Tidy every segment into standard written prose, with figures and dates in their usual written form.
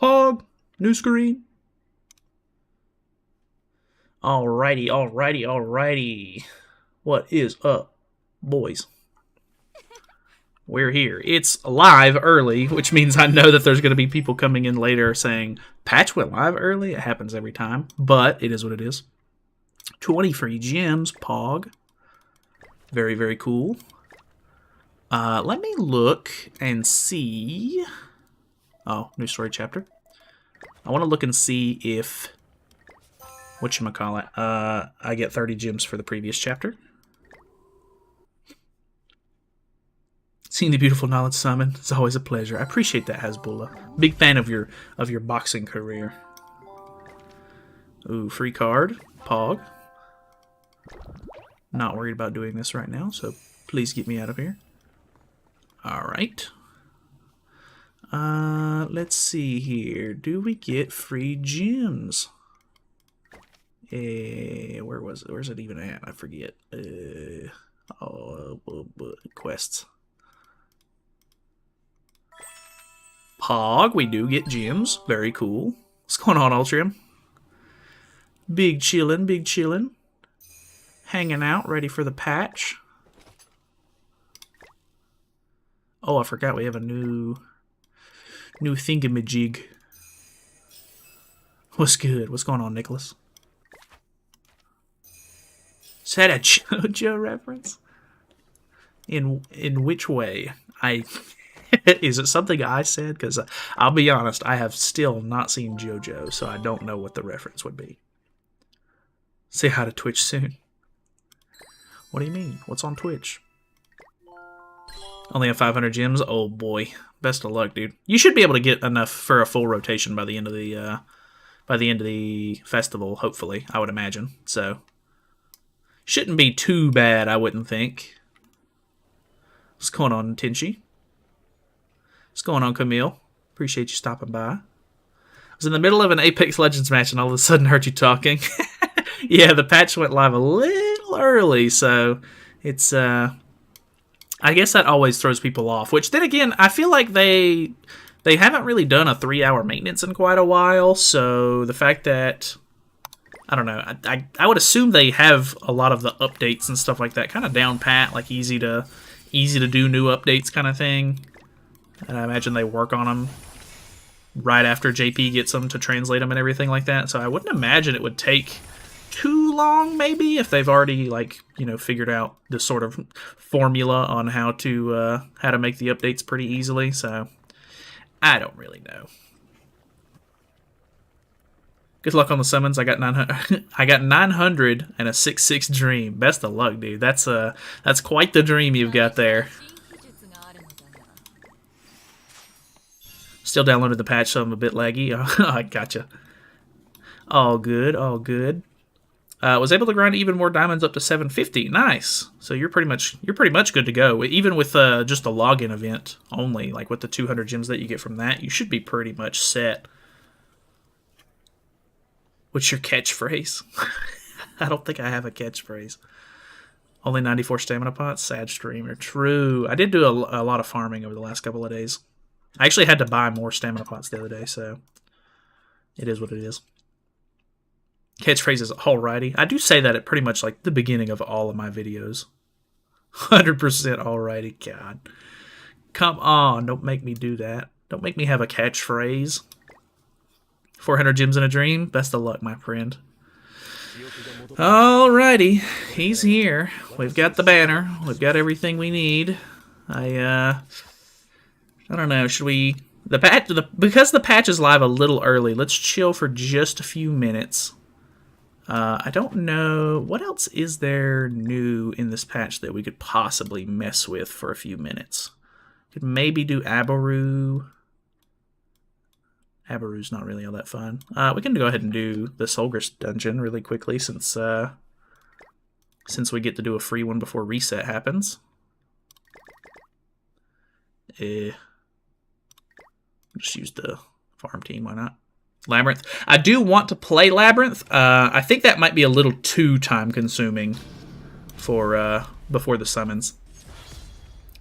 Pog, new screen. Alrighty. What is up, boys? We're here. It's live early, which means I know that there's going to be people coming in later saying, patch went live early? It happens every time, but it is what it is. 20 free gems, Pog. Very, very cool. Let me look and see. Oh, new story chapter. I want to look and see if, whatchamacallit, I get 30 gems for the previous chapter. Seeing the beautiful Nalyd summon is always a pleasure. I appreciate that, Hasbullah. Big fan of your boxing career. Ooh, free card. Pog. Not worried about doing this right now, so please get me out of here. Alright. Let's see here. Do we get free gems? Where's it even at? I forget. Quests. Pog, we do get gems. Very cool. What's going on, Ultrium? Big chillin'. Hanging out, ready for the patch. Oh, I forgot we have a new thingamajig. What's good? What's going on, Nicholas? Is that a JoJo reference? In which way? Is it something I said? Because I'll be honest, I have still not seen JoJo, so I don't know what the reference would be. Say hi to Twitch soon. What do you mean? What's on Twitch? Only have 500 gems? Oh boy. Best of luck, dude. You should be able to get enough for a full rotation by the end of the festival, hopefully, I would imagine. So shouldn't be too bad, I wouldn't think. What's going on, Tenchi? What's going on, Camille? Appreciate you stopping by. I was in the middle of an Apex Legends match and all of a sudden heard you talking. Yeah, the patch went live a little early, so it's I guess that always throws people off. Which then again, I feel like they haven't really done a 3-hour maintenance in quite a while, so the fact that I don't know, I would assume they have a lot of the updates and stuff like that kind of down pat, like easy to do new updates kind of thing. And I imagine they work on them right after JP gets them to translate them and everything like that. So I wouldn't imagine it would take too long, maybe, if they've already, like, you know, figured out the sort of formula on how to make the updates pretty easily. So I don't really know. Good luck on the summons. I got 900. I got 900 and a 6/6 dream. Best of luck, dude. That's quite the dream you've got there. Still downloaded the patch, so I'm a bit laggy. I gotcha. All good. Was able to grind even more diamonds up to 750. Nice. So you're pretty much good to go. Even with just a login event only, like with the 200 gems that you get from that, you should be pretty much set. What's your catchphrase? I don't think I have a catchphrase. Only 94 stamina pots. Sad streamer. True. I did do a lot of farming over the last couple of days. I actually had to buy more stamina pots the other day, so it is what it is. Catchphrase is alrighty. I do say that at pretty much like the beginning of all of my videos. 100% alrighty. God. Come on, don't make me do that. Don't make me have a catchphrase. 400 gems in a dream. Best of luck, my friend. Alrighty. He's here. We've got the banner. We've got everything we need. I don't know, should we... because the patch is live a little early, let's chill for just a few minutes. I don't know... What else is there new in this patch that we could possibly mess with for a few minutes? Could maybe do Abaru. Abaru's not really all that fun. We can go ahead and do the Solgris dungeon really quickly since we get to do a free one before reset happens. Just use the farm team, why not? Labyrinth. I do want to play Labyrinth. I think that might be a little too time-consuming for before the summons.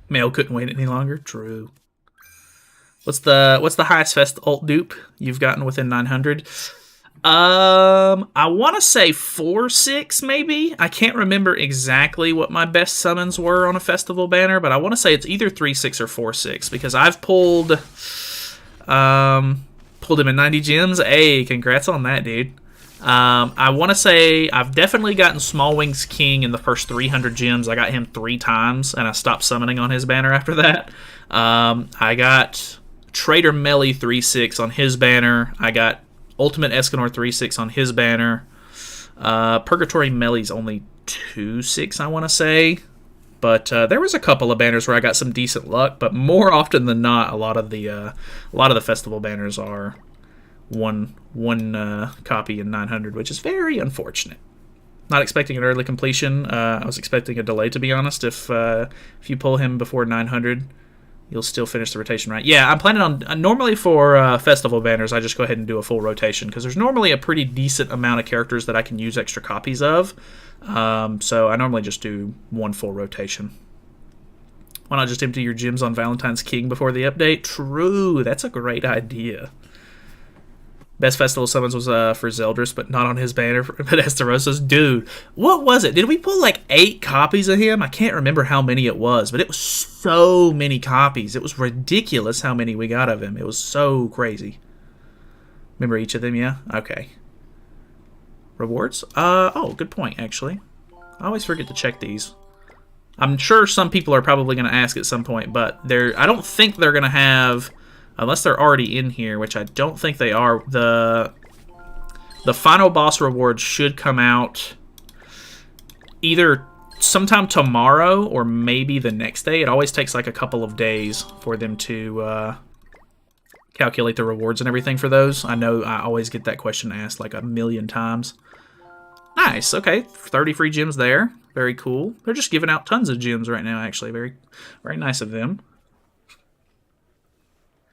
Mael couldn't wait any longer. True. What's the highest fest ult dupe you've gotten within 900? I want to say 4-6 maybe. I can't remember exactly what my best summons were on a festival banner, but I want to say it's either 3-6 or 4-6 because I've pulled him in 90 gems. Hey, congrats on that, dude. I want to say I've definitely gotten Small Wings King in the first 300 gems. I got him 3 times, and I stopped summoning on his banner after that. I got Trader Melee 3-6 on his banner. I got Ultimate Escanor 3-6 on his banner. Purgatory Melee's only 2-6, I want to say. But there was a couple of banners where I got some decent luck, but more often than not, a lot of the festival banners are one copy in 900, which is very unfortunate. Not expecting an early completion. I was expecting a delay, to be honest. If you pull him before 900, you'll still finish the rotation, right? Yeah, I'm planning on... normally for festival banners, I just go ahead and do a full rotation, because there's normally a pretty decent amount of characters that I can use extra copies of. So I normally just do one full rotation. Why not just empty your gems on Valentine's King before the update? True, that's a great idea. Best festival summons was for Zeldris, but not on his banner. But Esterosa's, dude, what was it? Did we pull like 8 copies of him? I can't remember how many it was, but it was so many copies. It was ridiculous how many we got of him. It was so crazy. Remember each of them, yeah? Okay. Rewards? Oh, good point, actually. I always forget to check these. I'm sure some people are probably going to ask at some point, but I don't think they're going to have... Unless they're already in here, which I don't think they are. The final boss rewards should come out either sometime tomorrow or maybe the next day. It always takes like a couple of days for them to calculate the rewards and everything for those. I know I always get that question asked like a million times. Nice, okay. 30 free gems there. Very cool. They're just giving out tons of gems right now, actually. Very, very nice of them.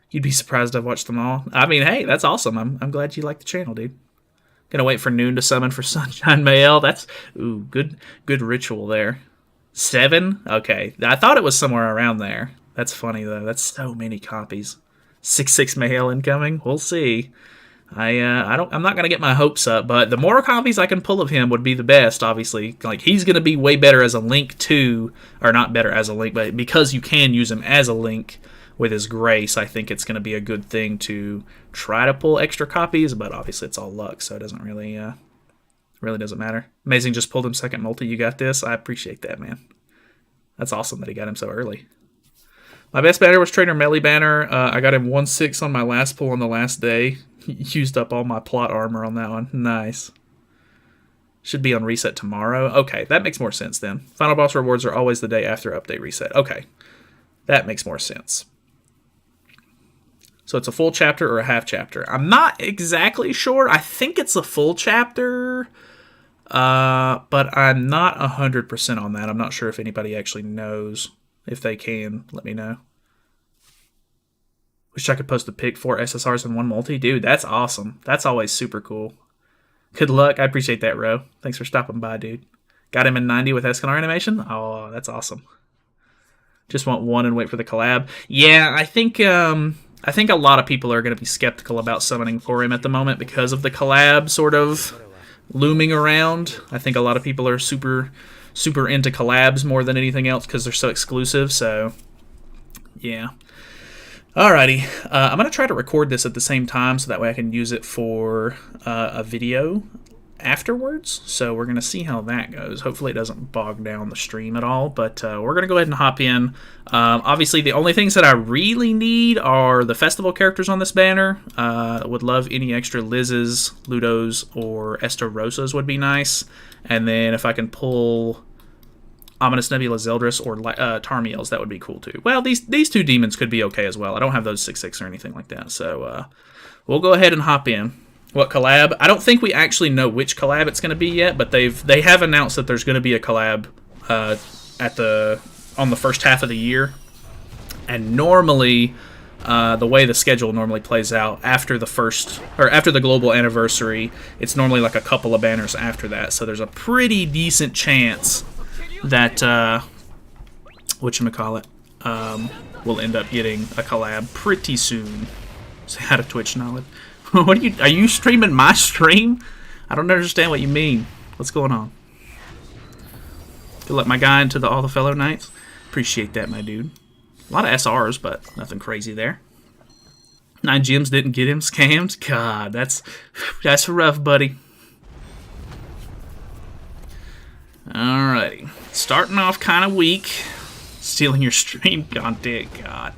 You'd be surprised I've watched them all. I mean, hey, that's awesome. I'm glad you like the channel, dude. Gonna wait for noon to summon for Sunshine Mael. That's good ritual there. 7? Okay. I thought it was somewhere around there. That's funny though. That's so many copies. 6-6 Mael incoming. We'll see. I'm not gonna get my hopes up, but the more copies I can pull of him would be the best, obviously. Like he's gonna be way better as a link too, or not better as a link, but because you can use him as a link with his grace, I think it's going to be a good thing to try to pull extra copies, but obviously it's all luck, so it doesn't really doesn't matter. Amazing, just pulled him second multi. You got this. I appreciate that, man. That's awesome that he got him so early. My best banner was Trader Melee banner. I got him 1-6 on my last pull on the last day. Used up all my plot armor on that one. Nice. Should be on reset tomorrow. Okay, that makes more sense then. Final boss rewards are always the day after update reset. Okay, that makes more sense. So it's a full chapter or a half chapter. I'm not exactly sure. I think it's a full chapter, but I'm not 100% on that. I'm not sure if anybody actually knows. If they can, let me know. Wish I could post a pic 4 SSRs in one multi. Dude, that's awesome. That's always super cool. Good luck. I appreciate that, Ro. Thanks for stopping by, dude. Got him in 90 with Escanor animation? Oh, that's awesome. Just want one and wait for the collab. Yeah, I think a lot of people are going to be skeptical about summoning for him at the moment because of the collab sort of looming around. I think a lot of people are super into collabs more than anything else because they're so exclusive. So, yeah. Alrighty. I'm going to try to record this at the same time so that way I can use it for a video afterwards. So we're going to see how that goes. Hopefully it doesn't bog down the stream at all, but we're going to go ahead and hop in. Obviously the only things that I really need are the festival characters on this banner. Would love any extra Liz's, Ludo's, or Esterosas would be nice. And then if I can pull Ominous Nebula Zeldris or Tarmiels, that would be cool too. Well, these two demons could be okay as well. I don't have those 6-6 or anything like that, so we'll go ahead and hop in. What collab? I don't think we actually know which collab it's going to be yet, but they have announced that there's going to be a collab on the first half of the year. And normally, the way the schedule normally plays out after the global anniversary, it's normally like a couple of banners after that. So there's a pretty decent chance that whatchamacallit, we'll end up getting a collab pretty soon. Say hi to Twitch, Nalyd. What are you streaming my stream? I don't understand what you mean. What's going on? Could let my guy into all the fellow knights. Appreciate that, my dude. A lot of SRs, but nothing crazy there. 9 gems didn't get him scammed. God, that's rough, buddy. Alrighty. Starting off kind of weak. Stealing your stream content, God.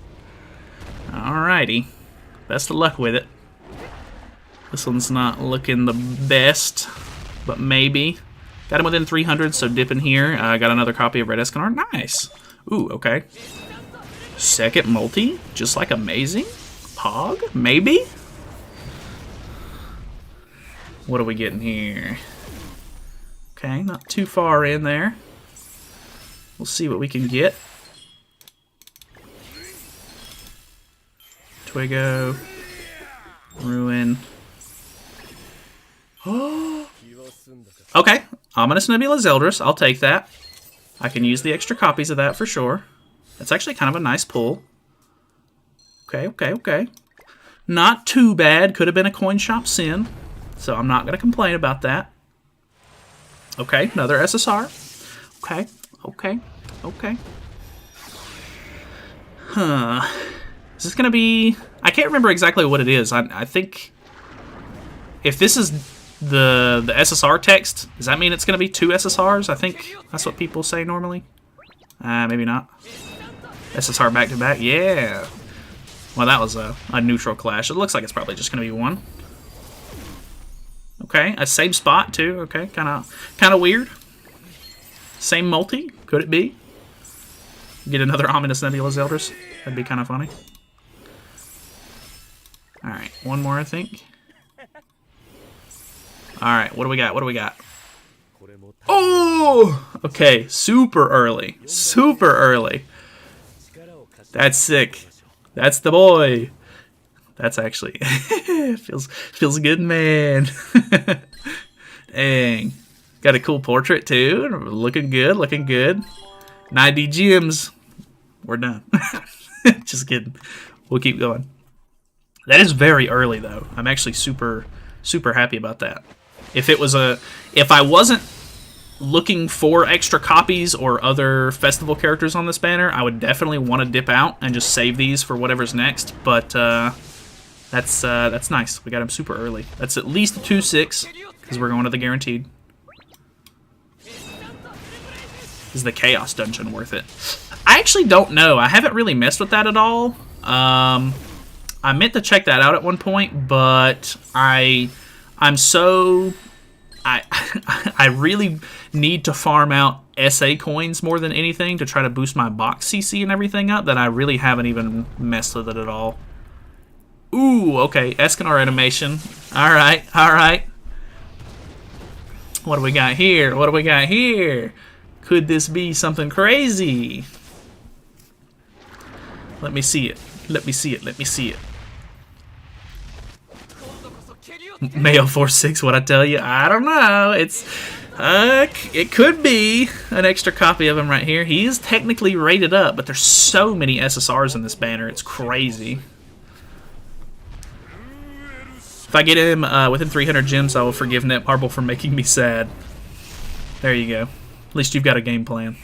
Alrighty. Best of luck with it. This one's not looking the best, but maybe. Got him within 300, so dip in here. I got another copy of Red Escanor. Nice. Ooh, okay. Second multi, just like amazing. Pog, maybe? What are we getting here? Okay, not too far in there. We'll see what we can get. Twigo. Ruin. Oh. Okay, Ominous Nebula Zeldris. I'll take that. I can use the extra copies of that for sure. That's actually kind of a nice pull. Okay. Not too bad. Could have been a coin shop sin. So I'm not going to complain about that. Okay, another SSR. Okay. Huh. Is this going to be... I can't remember exactly what it is. I think... If this is the SSR text, does that mean it's going to be 2 SSRs? I think that's what people say normally. Maybe not. SSR back-to-back? Yeah. Well, that was a neutral clash. It looks like it's probably just going to be 1. Okay, a same spot, too. Okay, kind of weird. Same multi? Could it be? Get another Ominous Nebula Zeldris? That'd be kind of funny. Alright, one more, I think. Alright, what do we got? Oh! Okay, super early. That's sick. That's the boy. That's actually... feels good, man. Dang. Got a cool portrait, too. Looking good. 90 gems. We're done. Just kidding. We'll keep going. That is very early, though. I'm actually super happy about that. If I wasn't looking for extra copies or other festival characters on this banner, I would definitely want to dip out and just save these for whatever's next. But that's nice. We got him super early. That's at least a 2/6 because we're going to the guaranteed. Is the Chaos Dungeon worth it? I actually don't know. I haven't really messed with that at all. I meant to check that out at one point, but I really need to farm out SA coins more than anything to try to boost my box CC and everything up that I really haven't even messed with it at all. Ooh, okay, Escanor animation. Alright. What do we got here? Could this be something crazy? Let me see it. Mael 4/6, what I tell you? I don't know. It could be an extra copy of him right here. He is technically rated up, but there's so many SSRs in this banner. It's crazy. If I get him within 300 gems, I will forgive Netmarble for making me sad. There you go. At least you've got a game plan.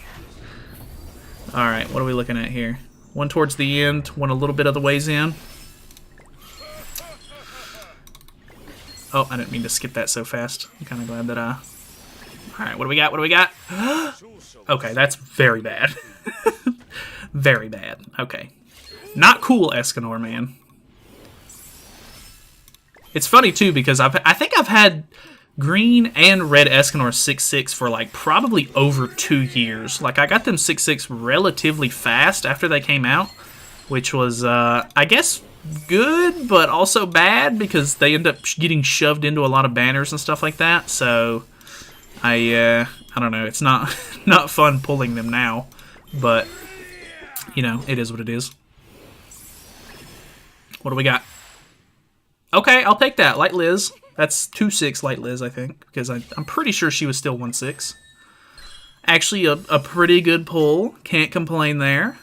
Alright, what are we looking at here? One towards the end, one a little bit of the ways in. Oh, I didn't mean to skip that so fast. I'm kind of glad that Alright, what do we got? Okay, that's very bad. Very bad. Okay. Not cool, Escanor, man. It's funny, too, because I think I've had green and red Escanor 6/6 for, like, probably over 2 years. Like, I got them 6/6 relatively fast after they came out, which was, I guess, good, but also bad, because they end up getting shoved into a lot of banners and stuff like that, so I don't know, it's not fun pulling them now, but, you know, it is what it is. What do we got? Okay, I'll take that. Light Liz. That's 2/6 Light Liz, I think, because I'm pretty sure she was still 1/6. Actually, a pretty good pull. Can't complain there.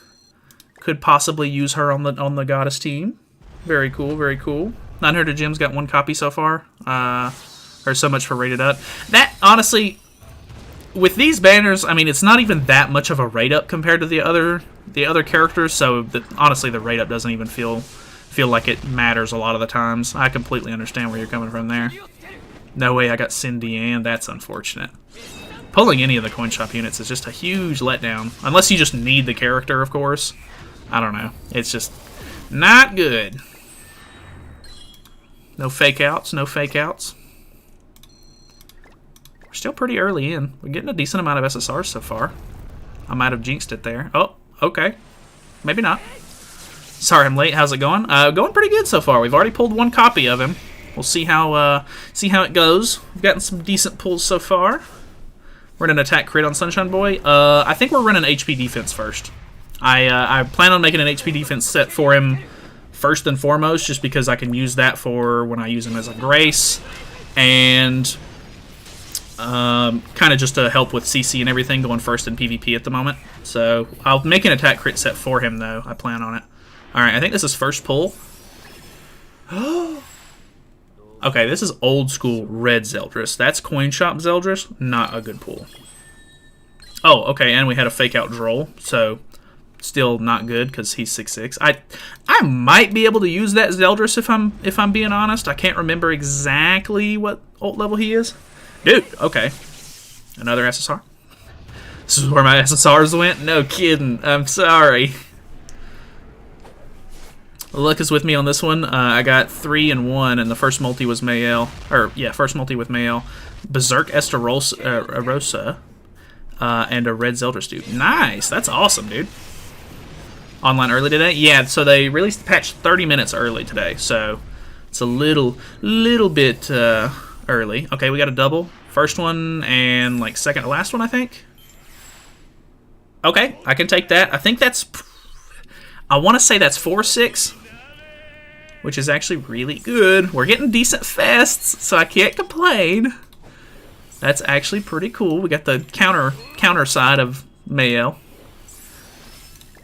Could possibly use her on the goddess team. Very cool, very cool. 900 gems, got 1 copy so far. Or so much for rated up. That, honestly, with these banners, I mean, it's not even that much of a rate up compared to the other characters, so honestly, the rate up doesn't even feel like it matters a lot of the times. I completely understand where you're coming from there. No way I got Cindy, and that's unfortunate. Pulling any of the coin shop units is just a huge letdown. Unless you just need the character, of course. I don't know. It's just not good. No fake outs, no fake outs. We're still pretty early in. We're getting a decent amount of SSRs so far. I might have jinxed it there. Oh, okay. Maybe not. Sorry I'm late. How's it going? Going pretty good so far. We've already pulled 1 copy of him. We'll see how it goes. We've gotten some decent pulls so far. We're in an attack crit on Sunshine Boy. I think we're running HP defense first. I plan on making an HP defense set for him first and foremost, just because I can use that for when I use him as a Grace, and kind of just to help with CC and everything going first in PvP at the moment. So I'll make an attack crit set for him, though. I plan on it. Alright, I think this is first pull. Okay, this is old school red Zeldris. That's coin shop Zeldris. Not a good pull. Oh, okay, and we had a fake out Droll, so still not good because he's 6'6". I might be able to use that Zeldris if I'm being honest. I can't remember exactly what ult level he is. Dude, okay. Another SSR. This is where my SSRs went? No kidding. I'm sorry. Luck is with me on this one. I got 3 and 1, and the first multi was Mael. Or, yeah, first multi with Mael. Berserk Estarossa, and a red Zeldris dude. Nice. That's awesome, dude. Online early today? Yeah, so they released the patch 30 minutes early today, so it's a little bit early. Okay, we got a double. First one and, like, second to last one, I think. Okay, I can take that. I think that's... I want to say that's 4-6, which is actually really good. We're getting decent fests, so I can't complain. That's actually pretty cool. We got the counter side of Mael.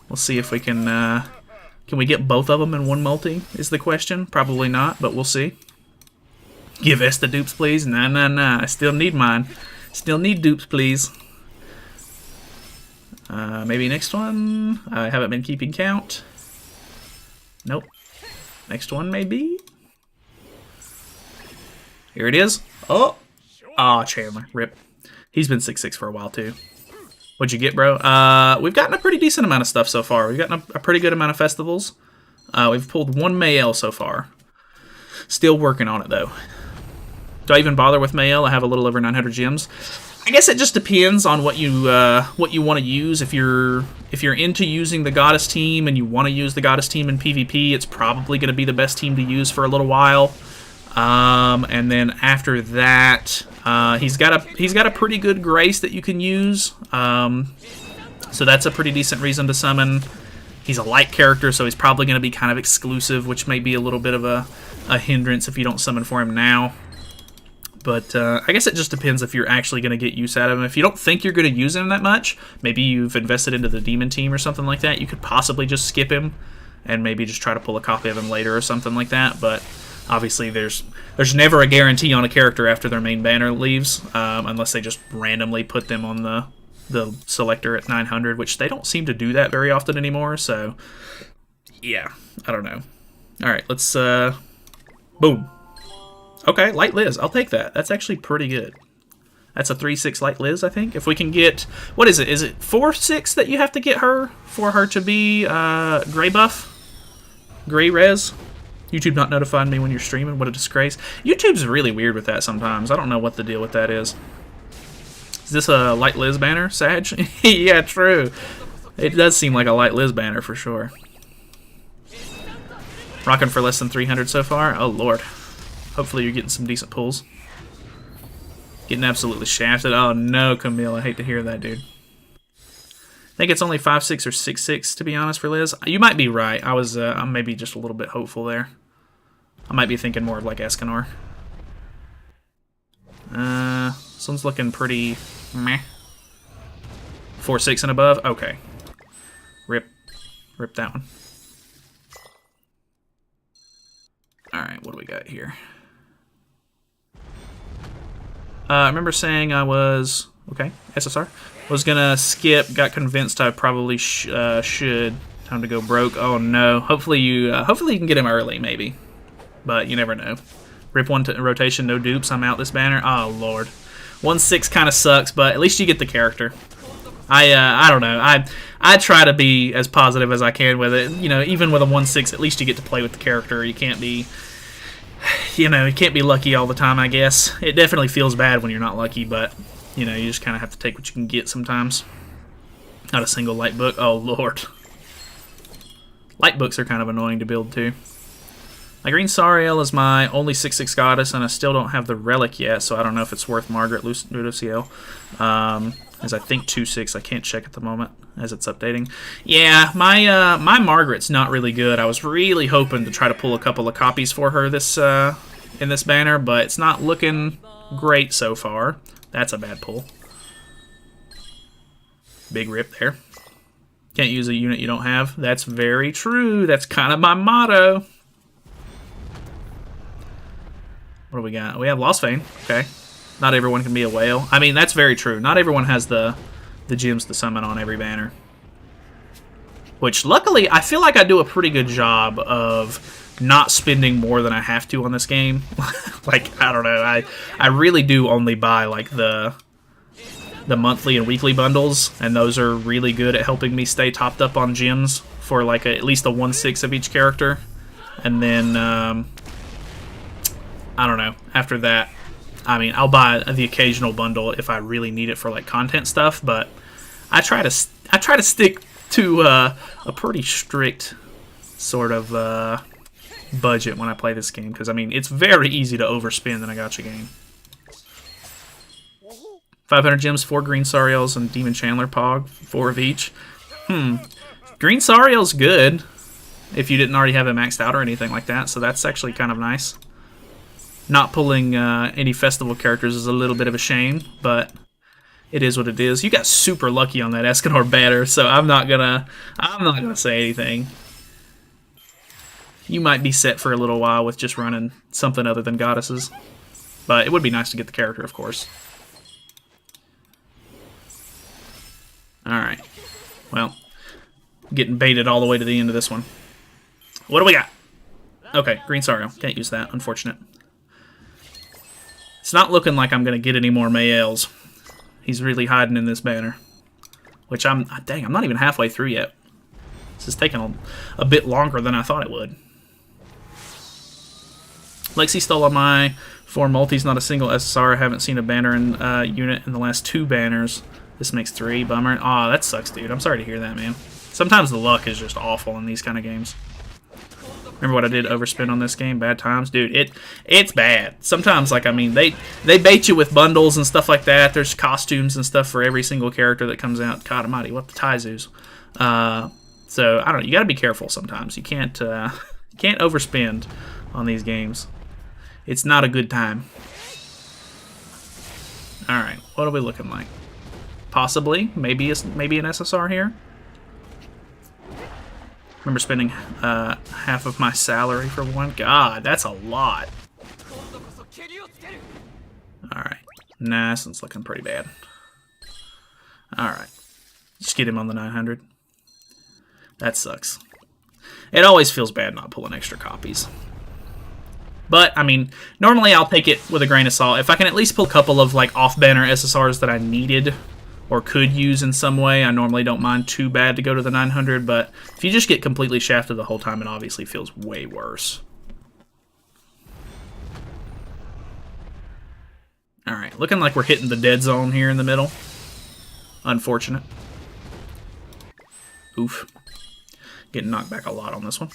We'll see if we can we get both of them in one multi, is the question. Probably not, but we'll see. Give us the dupes, please. Nah. I still need mine. Still need dupes, please. Maybe next one. I haven't been keeping count. Nope. Next one, maybe. Here it is. Oh! Aw, Chandler. Rip. He's been 6'6" for a while, too. What'd you get, bro? We've gotten a pretty decent amount of stuff so far. We've gotten a pretty good amount of festivals. We've pulled 1 Mael so far. Still working on it, though. Do I even bother with Mael? I have a little over 900 gems. I guess it just depends on what you want to use. If you're into using the Goddess team and you want to use the Goddess team in PvP, it's probably going to be the best team to use for a little while. And then after that, he's got a pretty good Grace that you can use. So that's a pretty decent reason to summon. He's a light character, so he's probably going to be kind of exclusive, which may be a little bit of a hindrance if you don't summon for him now. But I guess it just depends if you're actually going to get use out of him. If you don't think you're going to use him that much, maybe you've invested into the demon team or something like that, you could possibly just skip him and maybe just try to pull a copy of him later or something like that. But obviously there's never a guarantee on a character after their main banner leaves, unless they just randomly put them on the selector at 900, which they don't seem to do that very often anymore. So, yeah, I don't know. All right, let's... boom. Okay, Light Liz. I'll take that. That's actually pretty good. That's a 3-6 Light Liz, I think. If we can get... What is it? Is it 4-6 that you have to get her for her to be gray buff? Gray res? YouTube not notifying me when you're streaming. What a disgrace. YouTube's really weird with that sometimes. I don't know what the deal with that is. Is this a Light Liz banner, Sag? Yeah, true. It does seem like a Light Liz banner for sure. Rocking for less than 300 so far? Oh, Lord. Hopefully you're getting some decent pulls. Getting absolutely shafted. Oh no, Camille. I hate to hear that, dude. I think it's only 5-6 or 6-6, to be honest, for Liz. You might be right. I'm maybe just a little bit hopeful there. I might be thinking more of like Escanor. This one's looking pretty meh. 4-6 and above? Okay. Rip. Rip that one. Alright, what do we got here? I remember saying I was... Okay, SSR. Was gonna skip, got convinced I probably should. Time to go broke. Oh no. Hopefully you can get him early, maybe. But you never know. Rip one to rotation, no dupes. I'm out this banner. Oh lord. 1/6 kind of sucks, but at least you get the character. I don't know. I try to be as positive as I can with it. You know, even with a 1/6, at least you get to play with the character. You can't be, you know, you can't be lucky all the time, I guess. It definitely feels bad when you're not lucky, but you know, you just kind of have to take what you can get sometimes. Not a single light book. Oh lord. Light books are kind of annoying to build too. My green Sariel is my only 6/6 goddess, and I still don't have the relic yet, so I don't know if it's worth Margaret Luciel. As I think 2/6, I can't check at the moment as it's updating. Yeah, my Margaret's not really good. I was really hoping to try to pull a couple of copies for her this in this banner, but it's not looking great so far. That's a bad pull. Big rip there. Can't use a unit you don't have. That's very true. That's kind of my motto. What do we got? We have Lost Fane. Okay. Not everyone can be a whale. I mean, that's very true. Not everyone has the gems to summon on every banner. Which, luckily, I feel like I do a pretty good job of not spending more than I have to on this game. Like, I don't know. I really do only buy, like, the monthly and weekly bundles, and those are really good at helping me stay topped up on gems for, like, at least a 1/6 of each character. And then, I don't know. After that, I mean, I'll buy the occasional bundle if I really need it for like content stuff, but I try to stick to a pretty strict sort of budget when I play this game, because I mean it's very easy to overspend in a gacha game. 500 gems, 4 green Sariels, and Demon Chandler Pog, 4 of each. Green Sariel's good if you didn't already have it maxed out or anything like that, so that's actually kind of nice. Not pulling any festival characters is a little bit of a shame, but it is what it is. You got super lucky on that Escanor banner, so I'm not gonna say anything. You might be set for a little while with just running something other than goddesses, but it would be nice to get the character, of course. All right. Well, getting baited all the way to the end of this one. What do we got? Okay, green Sariel. Can't use that. Unfortunate. It's not looking like I'm going to get any more Maels. He's really hiding in this banner. Which dang, I'm not even halfway through yet. This is taking a bit longer than I thought it would. Lexi stole on my 4 multis, not a single SSR. I haven't seen a banner unit in the last 2 banners. This makes 3, bummer. Aw, that sucks, dude. I'm sorry to hear that, man. Sometimes the luck is just awful in these kind of games. Remember what I did overspend on this game? Bad times? Dude, it's bad. Sometimes, like, I mean, they bait you with bundles and stuff like that. There's costumes and stuff for every single character that comes out. God almighty, what the Taizus. So, I don't know. You gotta be careful sometimes. You can't overspend on these games. It's not a good time. Alright, what are we looking like? Possibly. Maybe an SSR here. Remember spending half of my salary for one? God, that's a lot. Alright. Nah, this one's looking pretty bad. Alright. Just get him on the 900. That sucks. It always feels bad not pulling extra copies. But, I mean, normally I'll take it with a grain of salt. If I can at least pull a couple of, like, off-banner SSRs that I needed or could use in some way, I normally don't mind too bad to go to the 900, but if you just get completely shafted the whole time, it obviously feels way worse. Alright, looking like we're hitting the dead zone here in the middle. Unfortunate. Oof. Getting knocked back a lot on this one.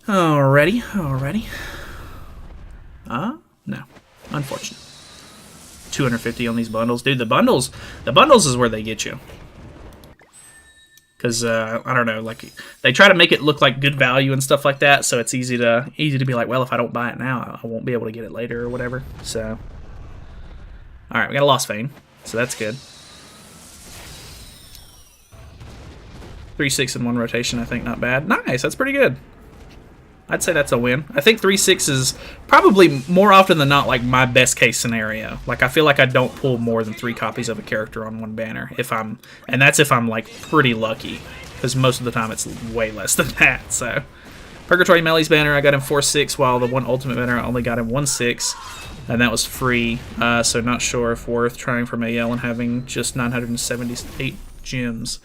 Alrighty. No. Unfortunate. 250 on these bundles. Dude, the bundles is where they get you. Because, I don't know, like, they try to make it look like good value and stuff like that, so it's easy to be like, well, if I don't buy it now, I won't be able to get it later or whatever, so. Alright, we got a Lost Fane, so that's good. 3/6 in one rotation, I think, not bad. Nice, that's pretty good. I'd say that's a win. I think 3/6 is probably more often than not like my best case scenario. Like I feel like I don't pull more than 3 copies of a character on one banner and that's if I'm like pretty lucky, because most of the time it's way less than that. So Purgatory Melee's banner, I got him 4/6, while the one Ultimate banner I only got him 1/6, and that was free. So not sure if worth trying for Mael and having just 978 gems.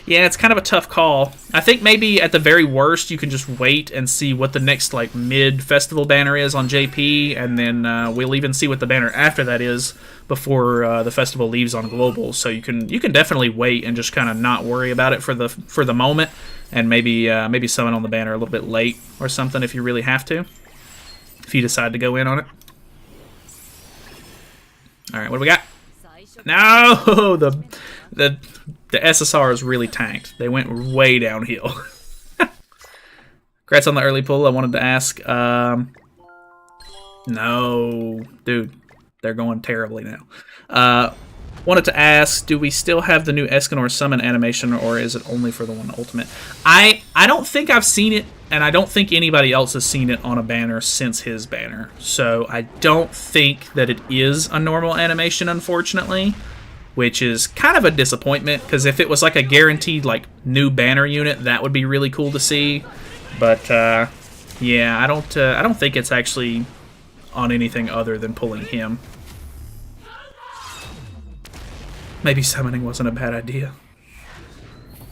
Yeah, it's kind of a tough call. I think maybe at the very worst you can just wait and see what the next like mid-festival banner is on JP, and then we'll even see what the banner after that is before the festival leaves on Global. So you can definitely wait and just kind of not worry about it for the moment, and maybe summon on the banner a little bit late or something if you really have to, if you decide to go in on it. All right, what do we got? No, the SSR is really tanked. They went way downhill. Congrats on the early pull. I wanted to ask. No, dude, they're going terribly now. Wanted to ask, do we still have the new Escanor summon animation, or is it only for the one Ultimate? I don't think I've seen it, and I don't think anybody else has seen it on a banner since his banner. So I don't think that it is a normal animation, unfortunately, which is kind of a disappointment, because if it was like a guaranteed like new banner unit, that would be really cool to see. But yeah, I don't think it's actually on anything other than pulling him. Maybe summoning wasn't a bad idea.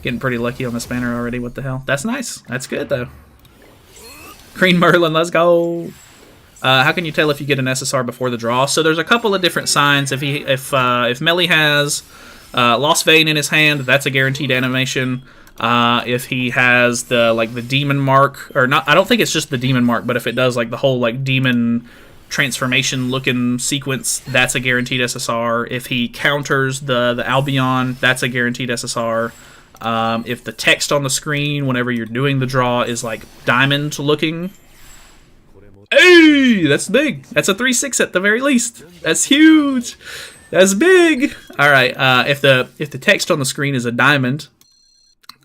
Getting pretty lucky on this banner already. What the hell? That's nice. That's good though. Green Merlin, let's go. How can you tell if you get an SSR before the draw? So there's a couple of different signs. If Melee has Lost Vein in his hand, that's a guaranteed animation. If he has the demon mark, or not, I don't think it's just the demon mark, but if it does like the whole like demon transformation looking sequence, that's a guaranteed SSR. If he counters the Albion, that's a guaranteed SSR. If the text on the screen whenever you're doing the draw is like diamond looking, hey, that's big. That's a 3/6 at the very least. That's huge. That's big. All right. If the text on the screen is a diamond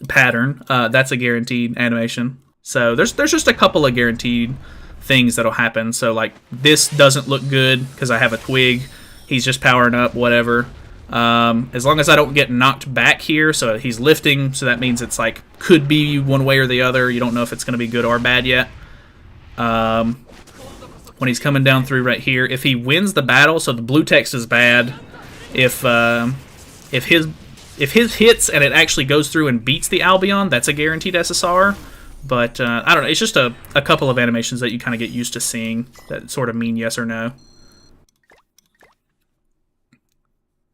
pattern, that's a guaranteed animation. So there's just a couple of guaranteed things that'll happen. So like this doesn't look good because I have a twig. He's just powering up, whatever. As long as I don't get knocked back here, so he's lifting, so that means it's like could be one way or the other. You don't know if it's going to be good or bad yet. When he's coming down through right here, if he wins the battle, so the blue text is bad. If his hits and it actually goes through and beats the Albion, that's a guaranteed SSR. But I don't know. It's just a couple of animations that you kind of get used to seeing that sort of mean yes or no.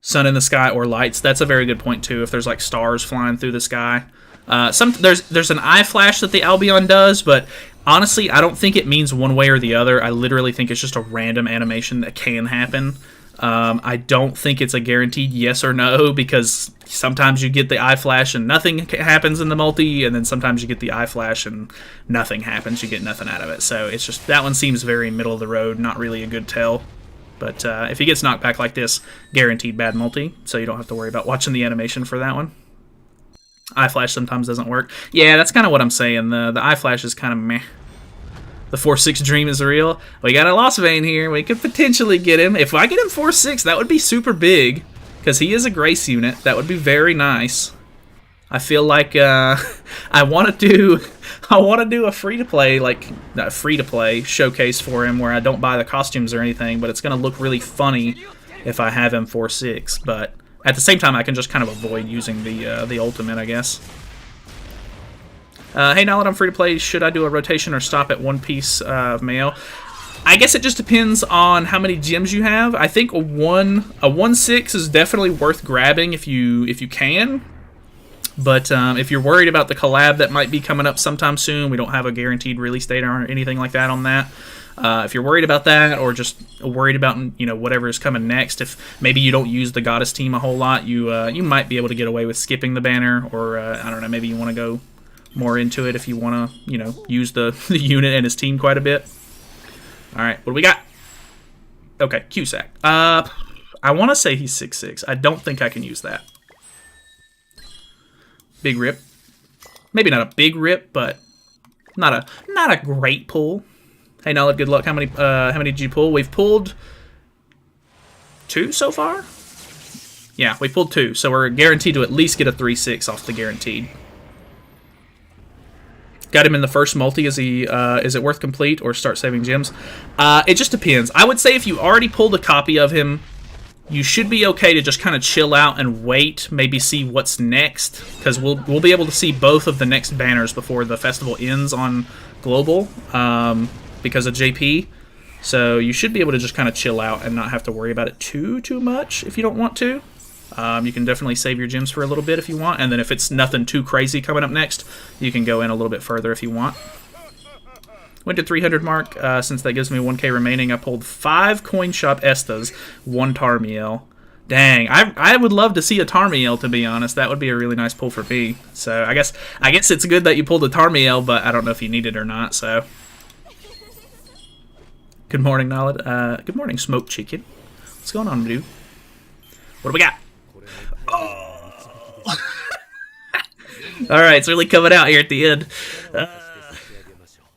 Sun in the sky or lights. That's a very good point too. If there's like stars flying through the sky, there's an eye flash that the Albion does, but honestly, I don't think it means one way or the other. I literally think it's just a random animation that can happen. I don't think it's a guaranteed yes or no, because sometimes you get the eye flash and nothing happens in the multi, and then sometimes you get the eye flash and nothing happens. You get nothing out of it. So it's just, that one seems very middle of the road, not really a good tell. But if he gets knocked back like this, guaranteed bad multi, so you don't have to worry about watching the animation for that one. Eye flash sometimes doesn't work. Yeah, that's kind of what I'm saying. The eye flash is kind of meh. The 4/6 dream is real. We got a Lost Vein here. We could potentially get him. If I get him 4/6, that would be super big, because he is a Grace unit. That would be very nice. I feel like I want to do a free-to-play, like not free-to-play showcase for him where I don't buy the costumes or anything, but it's going to look really funny if I have him 4/6. But at the same time, I can just kind of avoid using the ultimate, I guess. Hey, now that I'm free to play, should I do a rotation or stop at one piece of Mael? I guess it just depends on how many gems you have. I think a 1/6 is definitely worth grabbing if you can. But if you're worried about the collab that might be coming up sometime soon, we don't have a guaranteed release date or anything like that on that. If you're worried about that, or just worried about whatever is coming next, if maybe you don't use the Goddess team a whole lot, you might be able to get away with skipping the banner, or I don't know, maybe you want to go more into it if you want to, use the unit and his team quite a bit. All right, what do we got? Okay, Cusack. I want to say he's 6/6. I don't think I can use that. Big rip. Maybe not a big rip, but not a great pull. Hey, Nalyd, good luck. How many did you pull? We've pulled 2 so far? Yeah, we pulled 2, so we're guaranteed to at least get a 3/6 off the guaranteed. Got him in the first multi. Is it worth complete or start saving gems? It just depends. I would say if you already pulled a copy of him, you should be okay to just kind of chill out and wait, maybe see what's next, because we'll be able to see both of the next banners before the festival ends on Global because of JP. So you should be able to just kind of chill out and not have to worry about it too much if you don't want to. You can definitely save your gems for a little bit if you want, and then if it's nothing too crazy coming up next, you can go in a little bit further if you want. Went to 300 mark. Since that gives me 1k remaining, I pulled 5 coin shop Estas, 1 Tarmiel. Dang, I would love to see a Tarmiel, to be honest. That would be a really nice pull for me. So I guess it's good that you pulled a Tarmiel, but I don't know if you need it or not. So good morning, Nalyd. Good morning, Smoked Chicken. What's going on, dude? What do we got? Oh. All right, it's really coming out here at the end.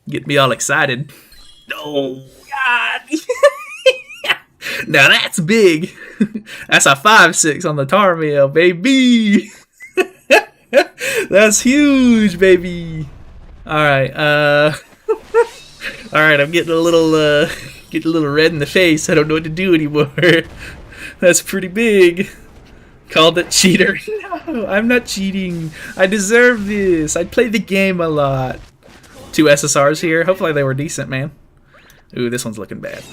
Get me all excited. Oh, God. Now that's big. That's a 5/6 on the Tarmiel, baby. That's huge, baby. All right. All right, I'm getting a little red in the face. I don't know what to do anymore. That's pretty big. Called it cheater. No, I'm not cheating. I deserve this. I play the game a lot. 2 SSRs here. Hopefully they were decent, man. Ooh, this one's looking bad.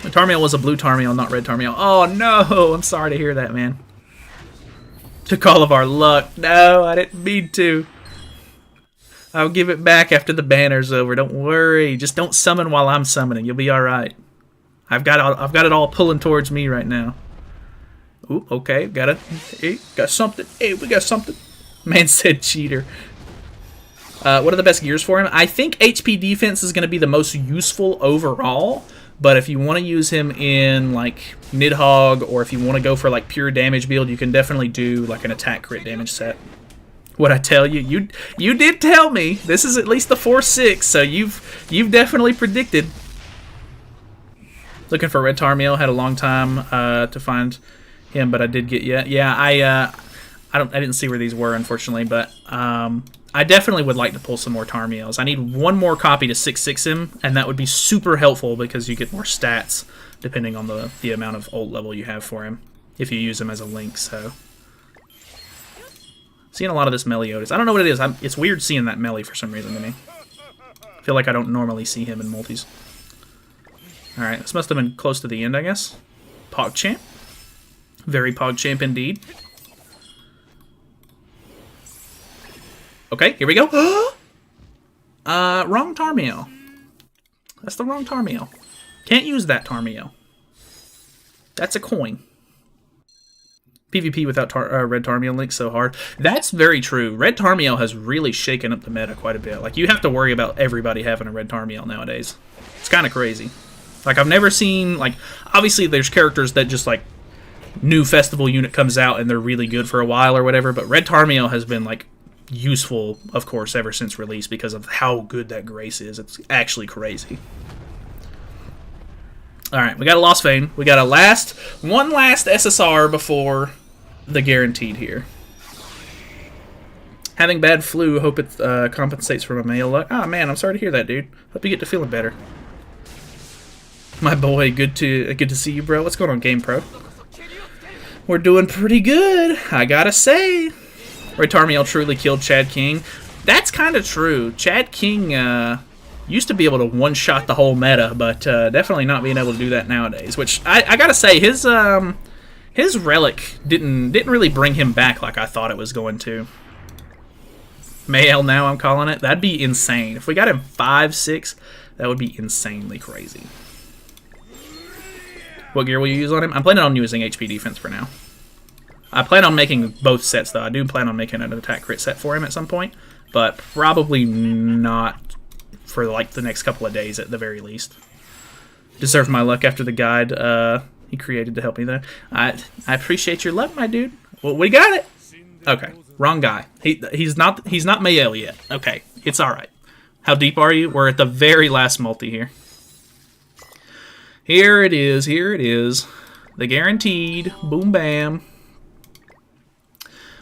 The Tarmiel was a blue Tarmiel, not red Tarmiel. Oh, no. I'm sorry to hear that, man. Took all of our luck. No, I didn't mean to. I'll give it back after the banner's over. Don't worry. Just don't summon while I'm summoning. You'll be all right. I've got it all pulling towards me right now. Ooh, okay, got it. Hey, got something. Hey, we got something. Man said cheater. What are the best gears for him? I think HP defense is going to be the most useful overall, but if you want to use him in like Nidhogg, or if you want to go for like pure damage build, you can definitely do like an attack crit damage set. What'd I tell you? You did tell me. This is at least the 4/6, so you've definitely predicted. Looking for red Tarmiel, had a long time to find him, but I did get you. Yeah, I didn't see where these were, unfortunately, but I definitely would like to pull some more Tarmiels. I need 1 more copy to 6/6 him, and that would be super helpful because you get more stats depending on the amount of ult level you have for him if you use him as a link. So seeing a lot of this Meliodas. I don't know what it is. It's weird seeing that melee for some reason to me. I feel like I don't normally see him in multis. Alright, this must have been close to the end, I guess. PogChamp. Very PogChamp indeed. Okay, here we go. Wrong Tarmiel. That's the wrong Tarmiel. Can't use that Tarmiel. That's a coin. PvP without red Tarmiel links so hard. That's very true. Red Tarmiel has really shaken up the meta quite a bit. Like, you have to worry about everybody having a red Tarmiel nowadays. It's kind of crazy. Like, I've never seen, like, obviously there's characters that just, like, new festival unit comes out and they're really good for a while or whatever, but red Tarmiel has been, like, useful, of course, ever since release because of how good that Grace is. It's actually crazy. Alright, we got a Lost Vein. We got one last SSR before the guaranteed here. Having bad flu, hope it compensates for my male luck. Ah, man, I'm sorry to hear that, dude. Hope you get to feeling better. My boy, good to see you, bro. What's going on, Game Pro? We're doing pretty good, I gotta say. Red Tarmiel truly killed Chad King. That's kind of true. Chad King used to be able to one-shot the whole meta, but definitely not being able to do that nowadays. Which I gotta say, his relic didn't really bring him back like I thought it was going to. Mael now, I'm calling it. That'd be insane. If we got him 5/6, that would be insanely crazy. What gear will you use on him? I'm planning on using HP defense for now. I plan on making both sets, though. I do plan on making an attack crit set for him at some point, but probably not for like the next couple of days at the very least. Deserve my luck after the guide he created to help me there. I appreciate your luck, my dude. Well, we got it. Okay, wrong guy. He's not Mael yet. Okay, it's all right. How deep are you? We're at the very last multi here. Here it is. Here it is. The guaranteed. Boom bam.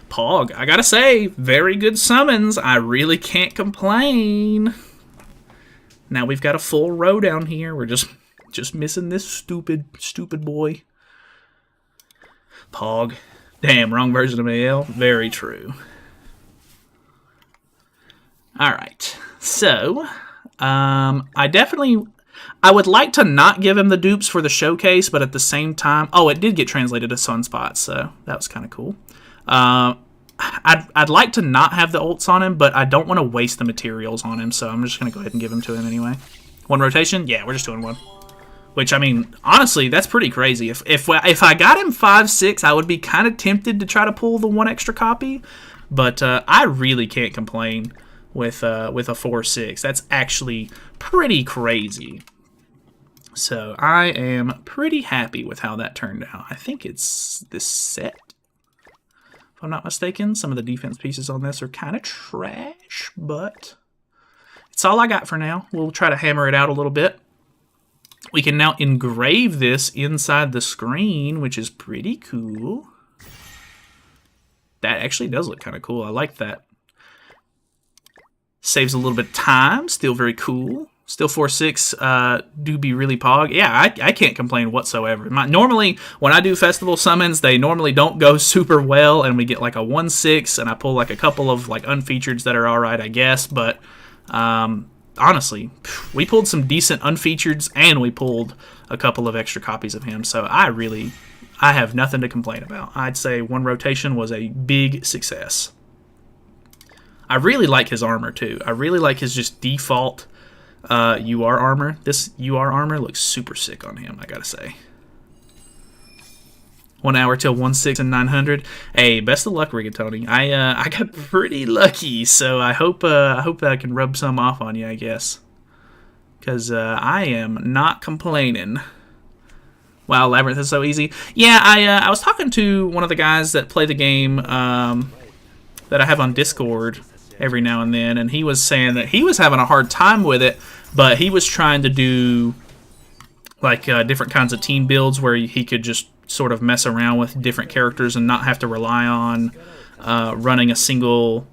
Pog, I gotta say, very good summons. I really can't complain. Now we've got a full row down here. We're just missing this stupid boy. Pog. Damn, wrong version of Mael. Very true. Alright. So, I would like to not give him the dupes for the showcase, but at the same time... Oh, it did get translated to Sunspots, so that was kind of cool. I'd like to not have the ults on him, but I don't want to waste the materials on him, so I'm just going to go ahead and give him to him anyway. One rotation? Yeah, we're just doing one. Which, I mean, honestly, that's pretty crazy. If I got him 5/6, I would be kind of tempted to try to pull the one extra copy, but I really can't complain with a 4/6. That's actually pretty crazy. So I am pretty happy with how that turned out. I think it's this set. If I'm not mistaken, some of the defense pieces on this are kind of trash, but it's all I got for now. We'll try to hammer it out a little bit. We can now engrave this inside the screen, which is pretty cool. That actually does look kind of cool. I like that. Saves a little bit of time. Still very cool. Still 4/6 do be really pog. Yeah, I can't complain whatsoever. Normally, when I do festival summons, they normally don't go super well, and we get like a 1/6, and I pull like a couple of like unfeatureds that are alright, I guess. But honestly, we pulled some decent unfeatureds, and we pulled a couple of extra copies of him. So I have nothing to complain about. I'd say one rotation was a big success. I really like his armor too. I really like his just default UR armor. This UR armor looks super sick on him, I gotta say. 1 hour till 1/6 and 900. Hey, best of luck, Rigatoni. I got pretty lucky, so I hope I can rub some off on you, I guess. Because I am not complaining. Wow, Labyrinth is so easy. Yeah, I was talking to one of the guys that play the game that I have on Discord every now and then, and he was saying that he was having a hard time with it, but he was trying to do like different kinds of team builds where he could just sort of mess around with different characters and not have to rely on running a single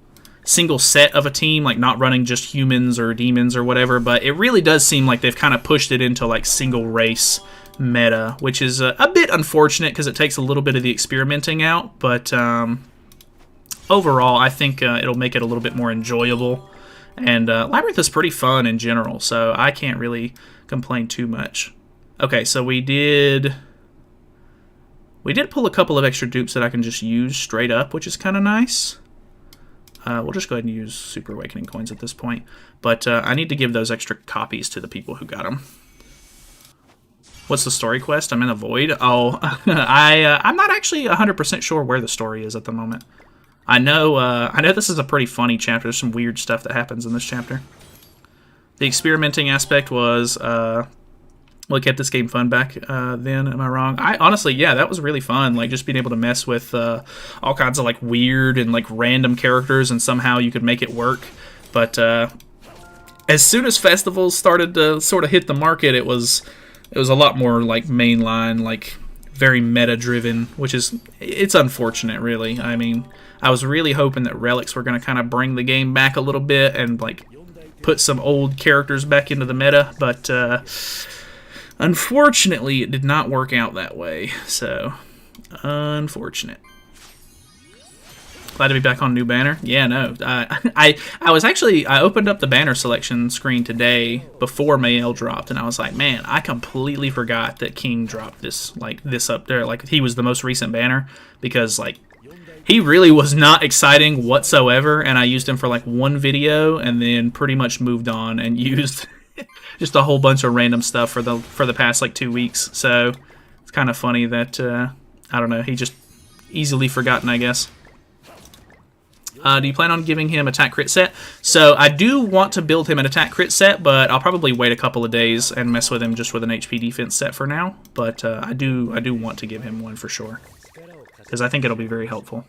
set of a team, like not running just humans or demons or whatever. But it really does seem like they've kind of pushed it into like single race meta, which is a bit unfortunate because it takes a little bit of the experimenting out, but overall, I think it'll make it a little bit more enjoyable. And Labyrinth is pretty fun in general, so I can't really complain too much. Okay, so we did pull a couple of extra dupes that I can just use straight up, which is kind of nice. We'll just go ahead and use Super Awakening coins at this point. But I need to give those extra copies to the people who got them. What's the story quest? I'm in a void. Oh, I'm not actually 100% sure where the story is at the moment. I know this is a pretty funny chapter. There's some weird stuff that happens in this chapter. The experimenting aspect was what kept this game fun back then. Am I wrong? Honestly, yeah, that was really fun. Like just being able to mess with all kinds of like weird and like random characters, and somehow you could make it work. But as soon as festivals started to sort of hit the market, it was a lot more like mainline, like very meta driven, which it's unfortunate, really. I mean, I was really hoping that relics were going to kind of bring the game back a little bit and like put some old characters back into the meta, but unfortunately it did not work out that way. So unfortunate. Glad to be back on new banner. Yeah, no, I opened up the banner selection screen today before Mael dropped, and I was like, man, I completely forgot that King dropped this up there, like he was the most recent banner, because like he really was not exciting whatsoever, and I used him for like one video and then pretty much moved on and used just a whole bunch of random stuff for the past like 2 weeks. So it's kind of funny that I don't know, he just easily forgotten, I guess. Do you plan on giving him attack crit set? So I do want to build him an attack crit set, but I'll probably wait a couple of days and mess with him just with an HP defense set for now. But I do want to give him one for sure, because I think it'll be very helpful.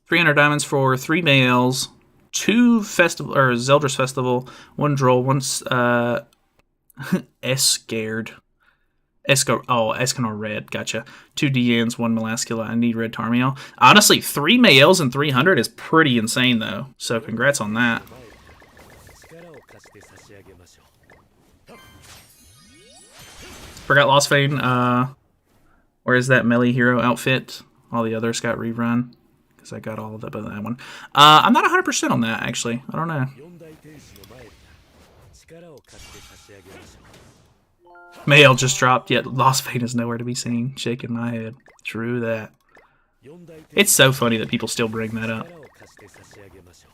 $300 for 3 Maels, 2 festival or Zeldris Festival, 1 Droll, 1 Scared. Escanor Red, gotcha. 2 DNs, 1 Melascula, I need Red Tarmiel. Honestly, 3 Maels and 300 is pretty insane, though. So congrats on that. Forgot Lost Fane. Where is that Melee Hero outfit? All the others got rerun. Because I got all of it but that one. I'm not 100% on that, actually. I don't know. Mail just dropped, yet Lost Fate is nowhere to be seen. Shaking my head. True that. It's so funny that people still bring that up.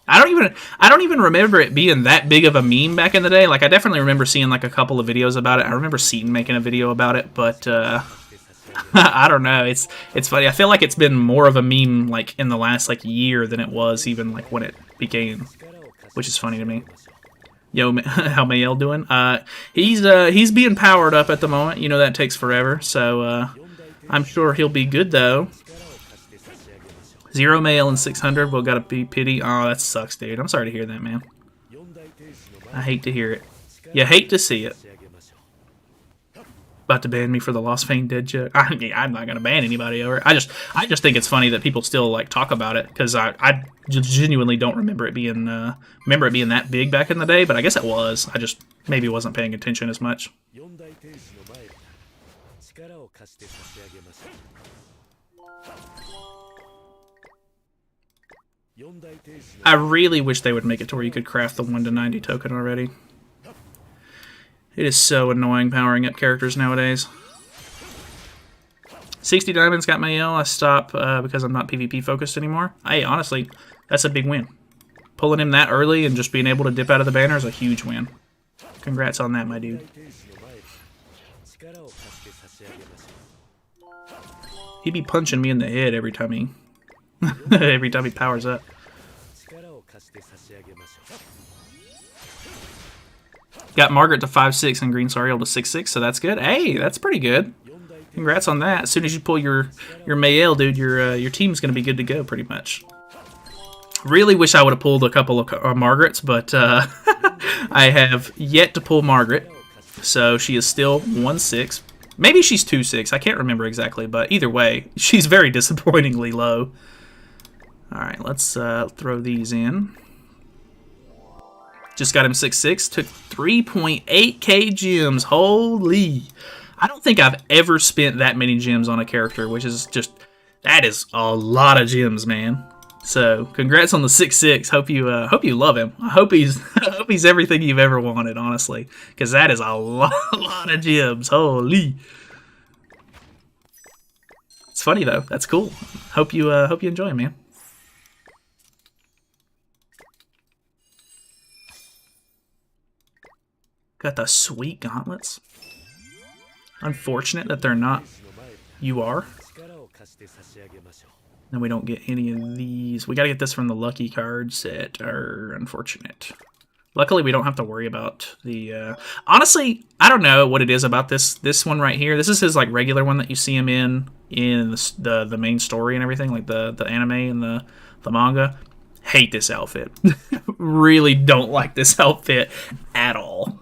I don't even remember it being that big of a meme back in the day. Like, I definitely remember seeing like a couple of videos about it. I remember Seaton making a video about it, but I don't know. It's funny. I feel like it's been more of a meme like in the last like year than it was even like when it began, which is funny to me. Yo, how Mael doing? He's being powered up at the moment. You know that takes forever, so I'm sure he'll be good though. 0 Mael and 600. Well, gotta be pity. Oh, that sucks, dude. I'm sorry to hear that, man. I hate to hear it. You hate to see it. About to ban me for the Lost Fane dead joke. I'm not gonna ban anybody over it. I just think it's funny that people still like talk about it because I genuinely don't remember it being that big back in the day. But I guess it was. I just maybe wasn't paying attention as much. I really wish they would make it to where you could craft the 1 to 90 token already. It is so annoying powering up characters nowadays. 60 diamonds got Mael. I stop because I'm not PvP focused anymore. Hey, honestly, that's a big win. Pulling him that early and just being able to dip out of the banner is a huge win. Congrats on that, my dude. He'd be punching me in the head every time he every time he powers up. Got Margaret to 5-6 and Green Sariel to 6-6, so that's good. Hey, that's pretty good. Congrats on that. As soon as you pull your Mael, dude, your team's gonna be good to go pretty much. Really wish I would have pulled a couple of Margarets, but I have yet to pull Margaret, so she is still 1-6. Maybe she's 2-6. I can't remember exactly, but either way, she's very disappointingly low. All right, let's throw these in. Just got him 6-6. Took 3.8k gems. Holy. I don't think I've ever spent that many gems on a character, which is just... That is a lot of gems, man. So, congrats on the 6-6. Hope you love him. I hope he's everything you've ever wanted, honestly. Because that is a lot of gems. Holy. It's funny, though. That's cool. Hope you enjoy him, man. Got the sweet gauntlets. Unfortunate that they're not UR. Then we don't get any of these. We gotta get this from the lucky cards that are unfortunate. Luckily, we don't have to worry about the... Honestly, I don't know what it is about this one right here. This is his like regular one that you see him in the main story and everything, like the anime and the manga. Hate this outfit. Really don't like this outfit at all.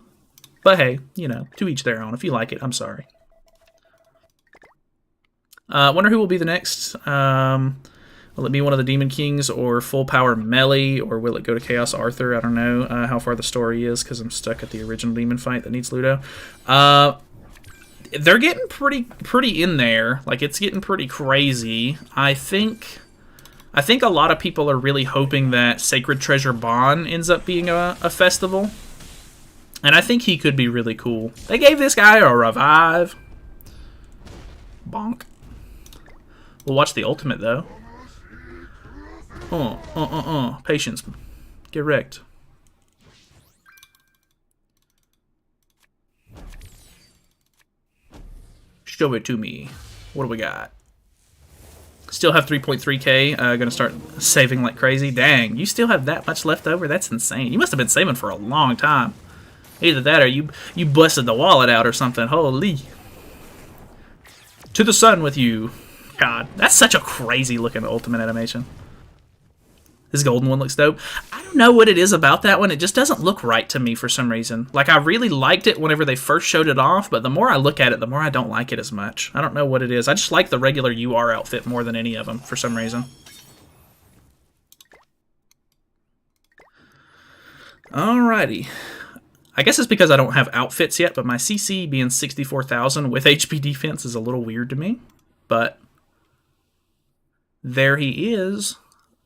But hey, you know, to each their own. If you like it, I'm sorry. Wonder who will be the next. Will it be one of the Demon Kings or full power Melee, or will it go to Chaos Arthur? I don't know how far the story is because I'm stuck at the original demon fight that needs Ludo. They're getting pretty in there. Like, it's getting pretty crazy. I think a lot of people are really hoping that Sacred Treasure Bond ends up being a festival. And I think he could be really cool. They gave this guy a revive. Bonk. We'll watch the ultimate, though. Patience. Get wrecked. Show it to me. What do we got? Still have 3.3k. Gonna start saving like crazy. Dang, you still have that much left over? That's insane. You must have been saving for a long time. Either that or you busted the wallet out or something. Holy. To the sun with you. God, that's such a crazy looking ultimate animation. This golden one looks dope. I don't know what it is about that one. It just doesn't look right to me for some reason. Like, I really liked it whenever they first showed it off, but the more I look at it, the more I don't like it as much. I don't know what it is. I just like the regular UR outfit more than any of them for some reason. Alrighty. I guess it's because I don't have outfits yet, but my CC being 64,000 with HP defense is a little weird to me. But there he is.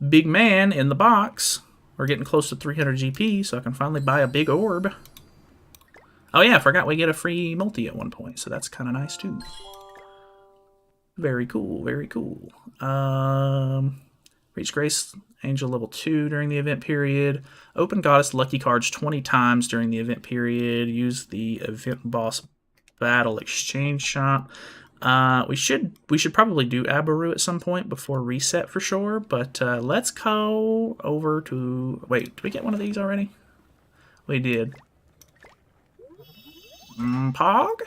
Big man in the box. We're getting close to 300 GP, so I can finally buy a big orb. Oh yeah, I forgot we get a free multi at one point, so that's kind of nice too. Very cool, very cool. Reach Grace Angel level 2 during the event period. Open Goddess lucky cards 20 times during the event period. Use the event boss battle exchange shop. We should probably do Abaru at some point before reset for sure, but let's go over to... Wait, did we get one of these already? We did. Pog?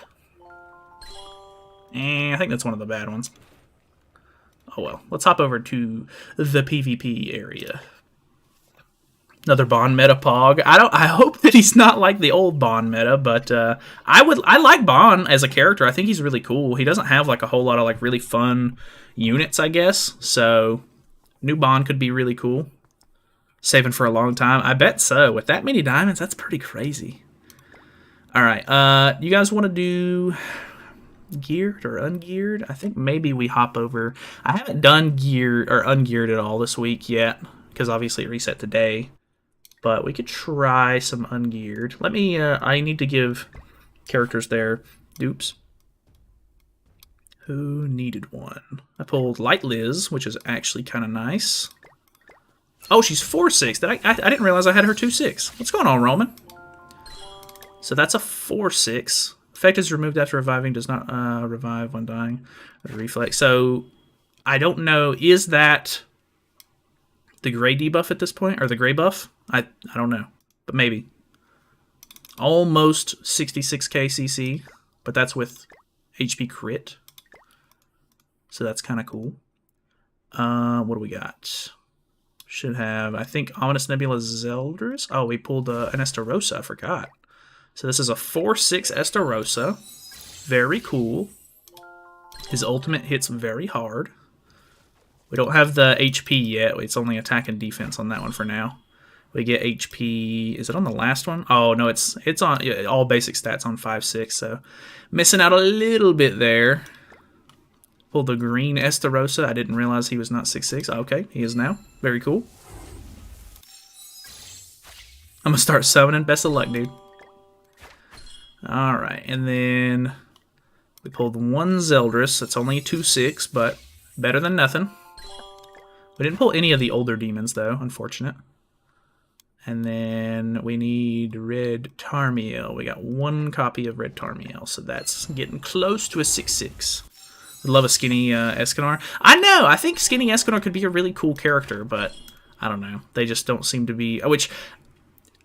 I think that's one of the bad ones. Oh well, let's hop over to the PvP area. Another Bond meta Pog. I hope that he's not like the old Bond meta, but I like Bond as a character. I think he's really cool. He doesn't have like a whole lot of like really fun units, I guess. So new Bond could be really cool. Saving for a long time. I bet so. With that many diamonds, that's pretty crazy. All right. You guys want to do geared or ungeared? I think maybe we hop over. I haven't done geared or ungeared at all this week yet because obviously it reset today. But we could try some ungeared. Let me, I need to give characters their dupes. Who needed one? I pulled Light Liz, which is actually kind of nice. Oh, she's 4/6. I didn't realize I had her 2/6. What's going on, Roman? So that's a 4/6. Effect is removed after reviving. Does not revive when dying. Reflex. So I don't know. Is that the gray debuff at this point? Or the gray buff? I don't know. But maybe. Almost 66k CC. But that's with HP crit. So that's kind of cool. What do we got? Should have, I think, Ominous Nebula Zeldris. Oh, we pulled an Estarossa. I forgot. So this is a 4/6 Estarossa. Very cool. His ultimate hits very hard. We don't have the HP yet. It's only attack and defense on that one for now. We get HP. Is it on the last one? Oh, no, it's on all basic stats on 5/6. So missing out a little bit there. Pull the green Estarossa. I didn't realize he was not 6/6. Okay, he is now. Very cool. I'm going to start summoning. Best of luck, dude. Alright, and then we pulled one Zeldris. That's only 2/6, but better than nothing. We didn't pull any of the older demons, though. Unfortunate. And then we need Red Tarmiel. We got one copy of Red Tarmiel, so that's getting close to a 6/6. I'd love a skinny Escanor. I know! I think skinny Escanor could be a really cool character, but I don't know. They just don't seem to be... Which,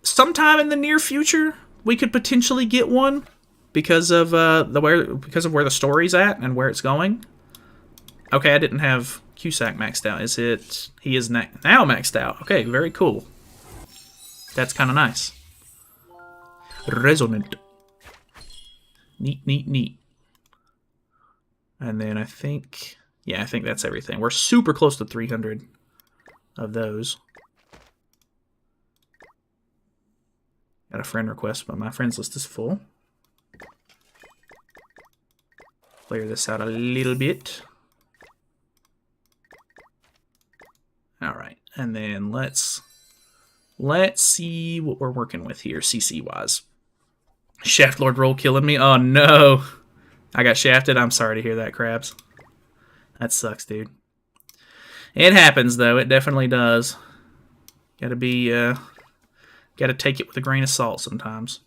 sometime in the near future, we could potentially get one because of where the story's at and where it's going. Okay, I didn't have Cusack maxed out. Is it? He is now maxed out. Okay, very cool. That's kind of nice. Resonant. Neat, neat, neat. And then I think... Yeah, I think that's everything. We're super close to 300 of those. Got a friend request, but my friends list is full. Clear this out a little bit. Alright, and then let's see what we're working with here, CC-wise. Shaft Lord roll killing me? Oh no! I got shafted? I'm sorry to hear that, Krabs. That sucks, dude. It happens, though. It definitely does. Gotta be, gotta take it with a grain of salt sometimes.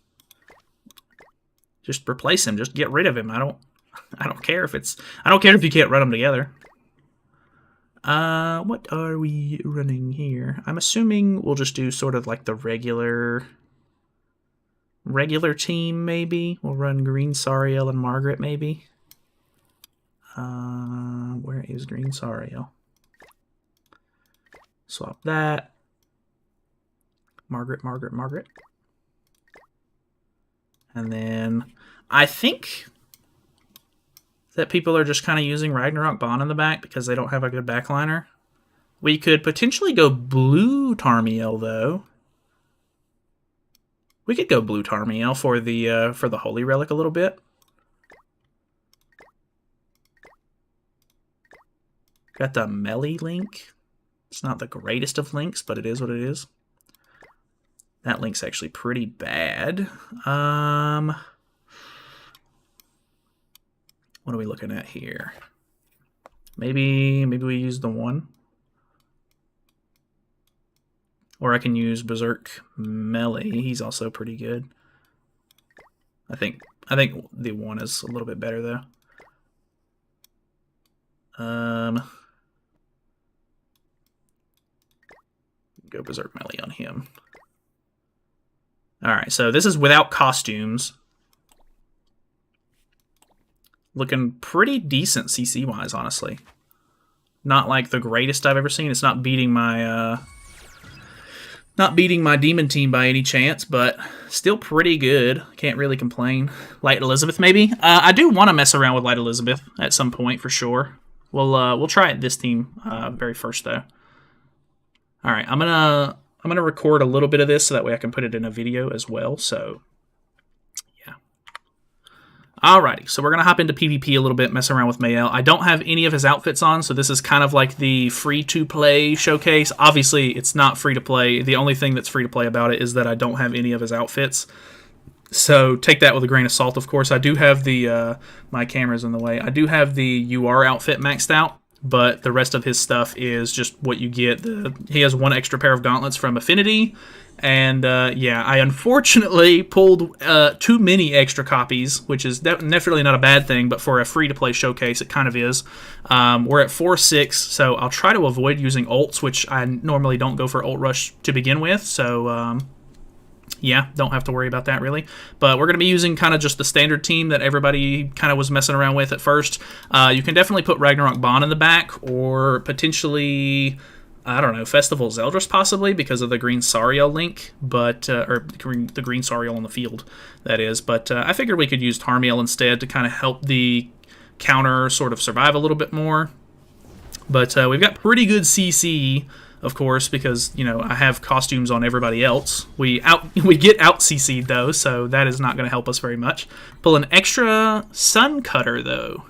Just replace him. Just get rid of him. I don't care if it's... I don't care if you can't run them together. What are we running here? I'm assuming we'll just do sort of like the regular regular team, maybe. We'll run Green Sariel and Margaret, maybe. Where is Green Sariel? Swap that. Margaret, Margaret, Margaret. And then I think that people are just kind of using Ragnarok Bond in the back because they don't have a good backliner. We could potentially go blue Tarmiel, though. We could go blue Tarmiel for the Holy Relic a little bit. Got the Melee link. It's not the greatest of links, but it is what it is. That link's actually pretty bad. What are we looking at here? Maybe we use the one. Or I can use Berserk Melee. He's also pretty good. I think the one is a little bit better though. Go Berserk Melee on him. Alright, so this is without costumes. Looking pretty decent CC-wise, honestly. Not like the greatest I've ever seen. It's not beating my demon team by any chance, but still pretty good. Can't really complain. Light Elizabeth, maybe. I do want to mess around with Light Elizabeth at some point for sure. We'll try it this team very first though. All right, I'm gonna record a little bit of this so that way I can put it in a video as well. So yeah. Alrighty, so we're gonna hop into PvP a little bit, mess around with Mael. I don't have any of his outfits on, so this is kind of like the free-to-play showcase. Obviously, it's not free-to-play. The only thing that's free-to-play about it is that I don't have any of his outfits. So take that with a grain of salt, of course. I do have the, my camera's in the way. I do have the UR outfit maxed out, but the rest of his stuff is just what you get. He has one extra pair of gauntlets from Affinity, and yeah, I unfortunately pulled too many extra copies, which is definitely not a bad thing, but for a free-to-play showcase, it kind of is. We're at 4-6, so I'll try to avoid using ults, which I normally don't go for ult rush to begin with, so yeah, don't have to worry about that really. But we're going to be using kind of just the standard team that everybody kind of was messing around with at first. You can definitely put Ragnarok Bond in the back, or potentially, I don't know, Festival Zeldris possibly because of the Green Sariel link, but or the Green Sariel on the field, that is. But I figured we could use Tarmiel instead to kind of help the counter sort of survive a little bit more. But we've got pretty good CC, of course, because, you know, I have costumes on everybody else. We get out CC'd though, so that is not going to help us very much. Pull an extra Sun Cutter though.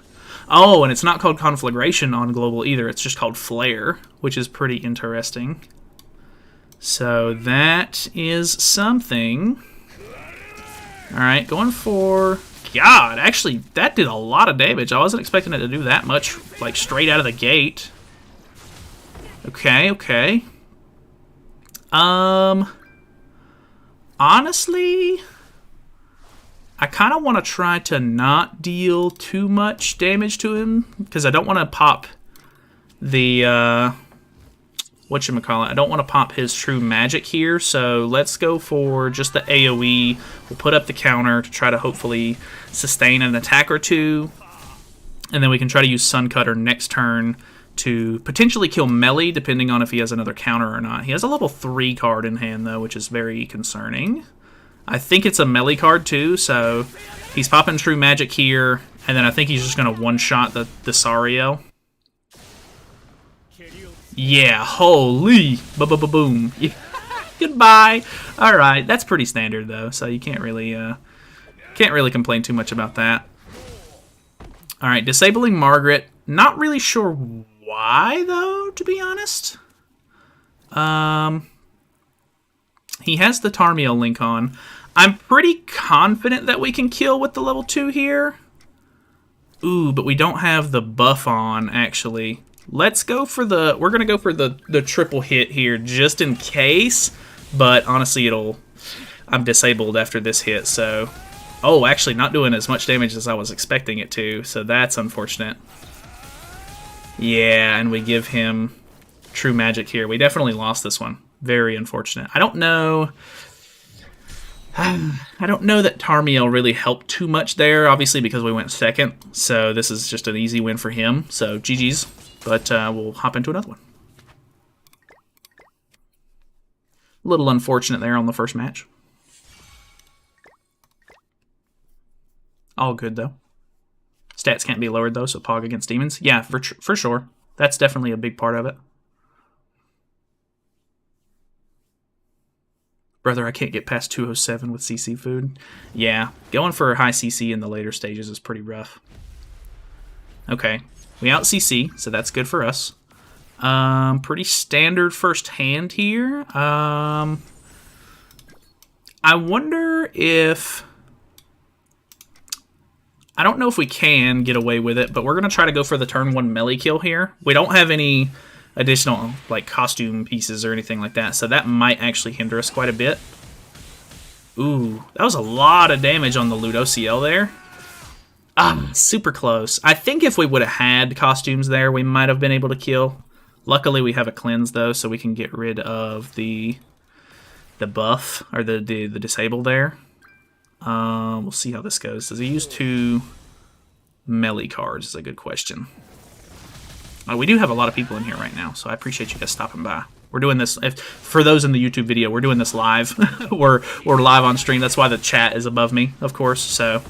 Oh, and it's not called Conflagration on Global either. It's just called Flare, which is pretty interesting. So that is something. All right, going for... God, actually, that did a lot of damage. I wasn't expecting it to do that much, like, straight out of the gate. Okay, okay. Honestly, I kind of want to try to not deal too much damage to him, because I don't want to pop the, whatchamacallit, I don't want to pop his true magic here, so let's go for just the AoE. We'll put up the counter to try to hopefully sustain an attack or two, and then we can try to use Sun Cutter next turn to potentially kill Melee, depending on if he has another counter or not. He has a level 3 card in hand, though, which is very concerning. I think it's a Melee card, too, so he's popping True Magic here, and then I think he's just going to one-shot the Sariel. Yeah, holy! Boom. Goodbye! Alright, that's pretty standard, though, so you can't really complain too much about that. Alright, disabling Margaret. Not really sure why, though, to be honest. He has the Tarmiel link on. I'm pretty confident that we can kill with the level 2 here. Ooh, but we don't have the buff on, actually. Let's go for the... We're going to go for the triple hit here, just in case. But, honestly, I'm disabled after this hit, so... Oh, actually, not doing as much damage as I was expecting it to, so that's unfortunate. Yeah, and we give him True Magic here. We definitely lost this one. Very unfortunate. I don't know I don't know that Tarmiel really helped too much there, obviously because we went second. So this is just an easy win for him. So GG's. But we'll hop into another one. A little unfortunate there on the first match. All good, though. Stats can't be lowered, though, so Pog against demons. Yeah, for sure. That's definitely a big part of it. Brother, I can't get past 207 with CC food. Yeah, going for high CC in the later stages is pretty rough. Okay, we out CC, so that's good for us. Pretty standard first hand here. I wonder if... I don't know if we can get away with it, but we're going to try to go for the turn 1 melee kill here. We don't have any additional like costume pieces or anything like that, so that might actually hinder us quite a bit. Ooh, that was a lot of damage on the loot OCL there. Super close. I think if we would have had costumes there, we might have been able to kill. Luckily, we have a cleanse, though, so we can get rid of the buff, or the disable there. We'll see how this goes. Does he use 2 melee cards is a good question. We do have a lot of people in here right now, so I appreciate you guys stopping by. We're doing this, for those in the YouTube video, we're doing this live. we're live on stream. That's why the chat is above me, of course. So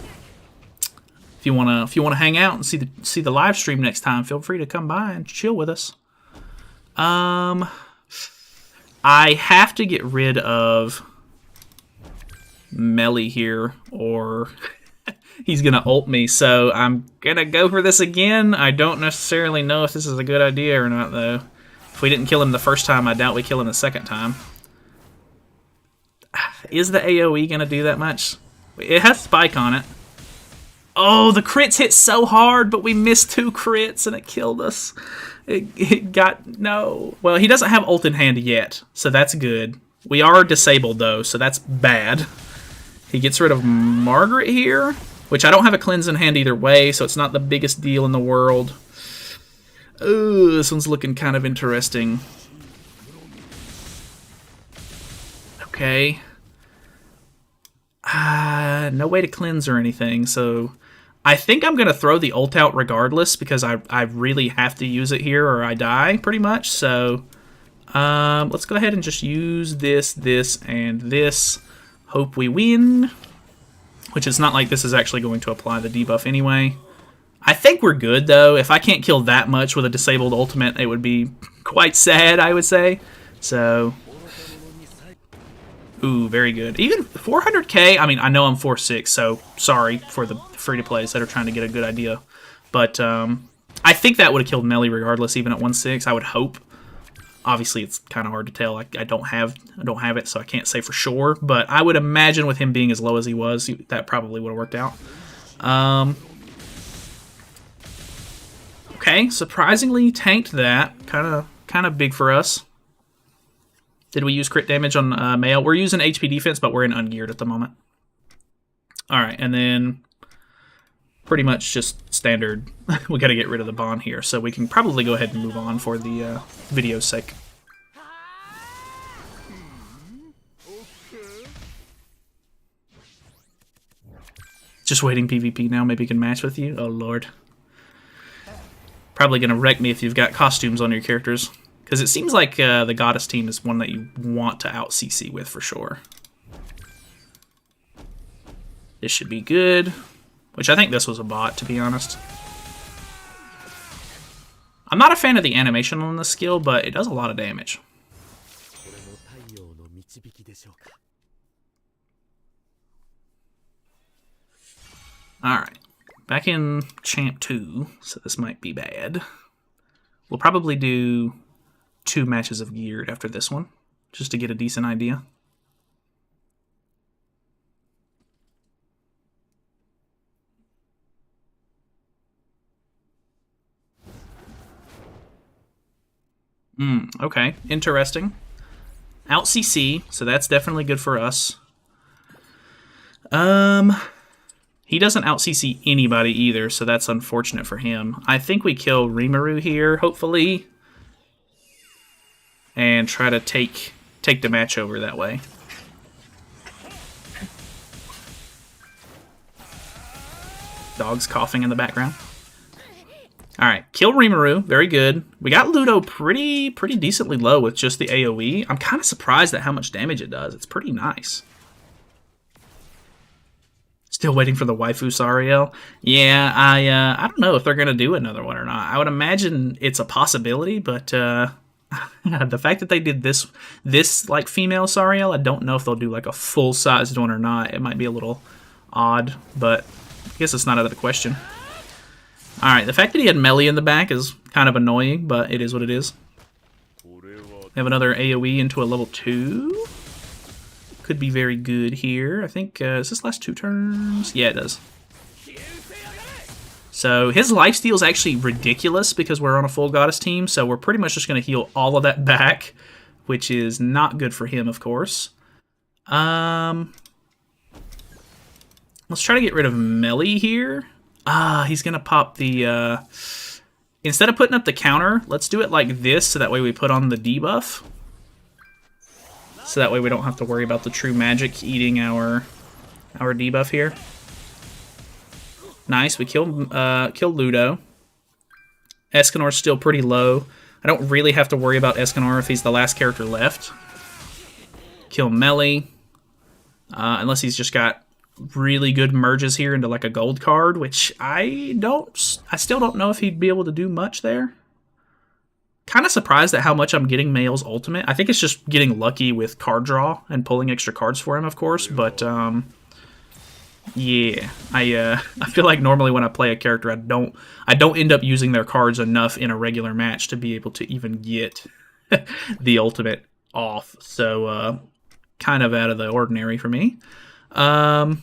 if you wanna hang out and see the live stream next time, feel free to come by and chill with us. I have to get rid of melee here, or he's gonna ult me, so I'm gonna go for this again. I don't necessarily know if this is a good idea or not, though. If we didn't kill him the first time, I doubt we kill him the second time. Is the AoE gonna do that much? It has spike on it. Oh, the crits hit so hard, but we missed 2 crits and it killed us. It got... no. Well, he doesn't have ult in hand yet, so that's good. We are disabled, though, so that's bad. He gets rid of Margaret here, which I don't have a cleanse in hand either way, so it's not the biggest deal in the world. Ooh, this one's looking kind of interesting. Okay. No way to cleanse or anything, so I think I'm going to throw the ult out regardless, because I really have to use it here or I die, pretty much. So let's go ahead and just use this, and this. Hope we win, which is not like this is actually going to apply the debuff anyway. I think we're good, though. If I can't kill that much with a disabled ultimate, it would be quite sad, I would say. So, ooh, very good. Even 400k, I mean, I know I'm 4-6, so sorry for the free-to-plays that are trying to get a good idea. But I think that would have killed melee regardless, even at 1-6, I would hope. Obviously, it's kind of hard to tell. I don't have it, so I can't say for sure. But I would imagine with him being as low as he was, that probably would have worked out. Okay, surprisingly tanked that. Kind of big for us. Did we use crit damage on Mael? We're using HP defense, but we're in ungeared at the moment. All right, and then pretty much just standard. We got to get rid of the bond here, so we can probably go ahead and move on for the video's sake. Just waiting PvP now. Maybe can match with you. Oh lord. Probably gonna wreck me if you've got costumes on your characters, because it seems like the goddess team is one that you want to out CC with for sure. This should be good. Which I think this was a bot, to be honest. I'm not a fan of the animation on this skill, but it does a lot of damage. Alright. Back in Champ 2, so this might be bad. We'll probably do 2 matches of geared after this one, just to get a decent idea. Okay, interesting. Out CC, so that's definitely good for us. He doesn't out CC anybody either, so that's unfortunate for him. I think we kill Rimuru here, hopefully, and try to take the match over that way. Dog's coughing in the background. Alright, kill Rimuru. Very good. We got Ludo pretty decently low with just the AoE. I'm kind of surprised at how much damage it does. It's pretty nice. Still waiting for the waifu Sariel. Yeah, I don't know if they're going to do another one or not. I would imagine it's a possibility, but the fact that they did this like female Sariel, I don't know if they'll do like a full-sized one or not. It might be a little odd, but I guess it's not out of the question. Alright, the fact that he had Melee in the back is kind of annoying, but it is what it is. We have another AoE into a level 2. Could be very good here. I think, does this last 2 turns? Yeah, it does. So his lifesteal is actually ridiculous because we're on a full goddess team, so we're pretty much just going to heal all of that back, which is not good for him, of course. Let's try to get rid of Melee here. He's going to pop the... instead of putting up the counter, let's do it like this, so that way we put on the debuff. So that way we don't have to worry about the true magic eating our debuff here. Nice, we killed Ludo. Escanor's still pretty low. I don't really have to worry about Escanor if he's the last character left. Kill Melee. Unless he's just got really good merges here into like a gold card, which I still don't know if he'd be able to do much there. Kind of surprised at how much I'm getting Mael's ultimate. I think it's just getting lucky with card draw and pulling extra cards for him, of course, but yeah, I feel like normally when I play a character, I don't end up using their cards enough in a regular match to be able to even get the ultimate off. So kind of out of the ordinary for me. We're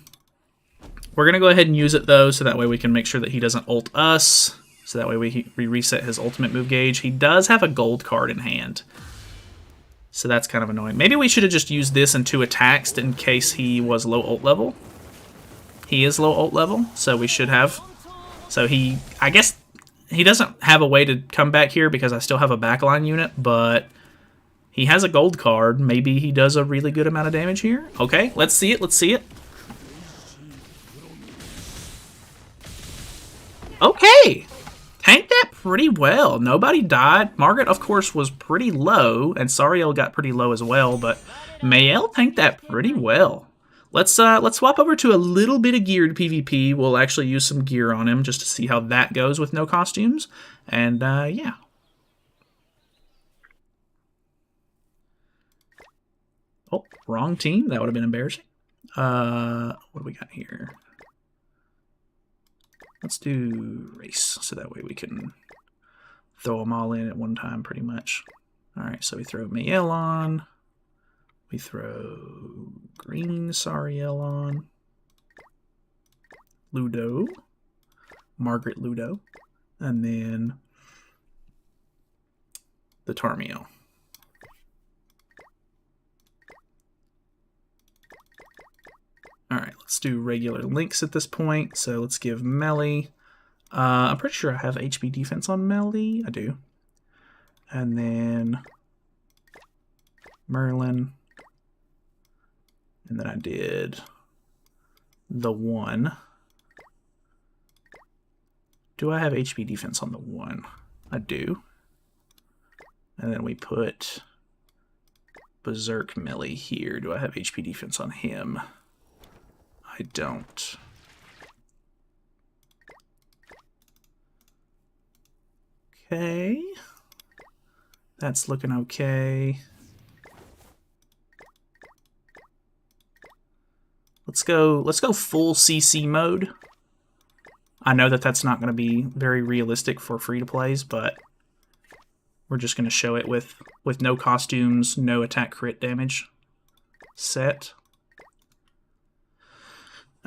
going to go ahead and use it, though, so that way we can make sure that he doesn't ult us. So that way we reset his ultimate move gauge. He does have a gold card in hand. So that's kind of annoying. Maybe we should have just used this in 2 attacks in case he was low ult level. He is low ult level, so we should have. So I guess he doesn't have a way to come back here because I still have a backline unit, but he has a gold card. Maybe he does a really good amount of damage here. Okay, let's see it. Let's see it. Okay, tanked that pretty well. Nobody died. Margaret, of course, was pretty low, and Sariel got pretty low as well, but Mael tanked that pretty well. Let's swap over to a little bit of geared PvP. We'll actually use some gear on him just to see how that goes with no costumes, and yeah. Oh, wrong team. That would have been embarrassing. What do we got here? Let's do race, so that way we can throw them all in at one time, pretty much. Alright, so we throw Mael on. We throw green Sariel on. Ludo. Margaret Ludo. And then the Tarmiel. Alright, let's do regular links at this point. So let's give Melee. I'm pretty sure I have HP defense on Melee. I do. And then Merlin. And then I did the 1. Do I have HP defense on the 1? I do. And then we put Berserk Melee here. Do I have HP defense on him? I don't. Okay. That's looking okay. Let's go full CC mode. I know that that's not going to be very realistic for free-to-plays, but we're just going to show it with no costumes, no attack crit damage set.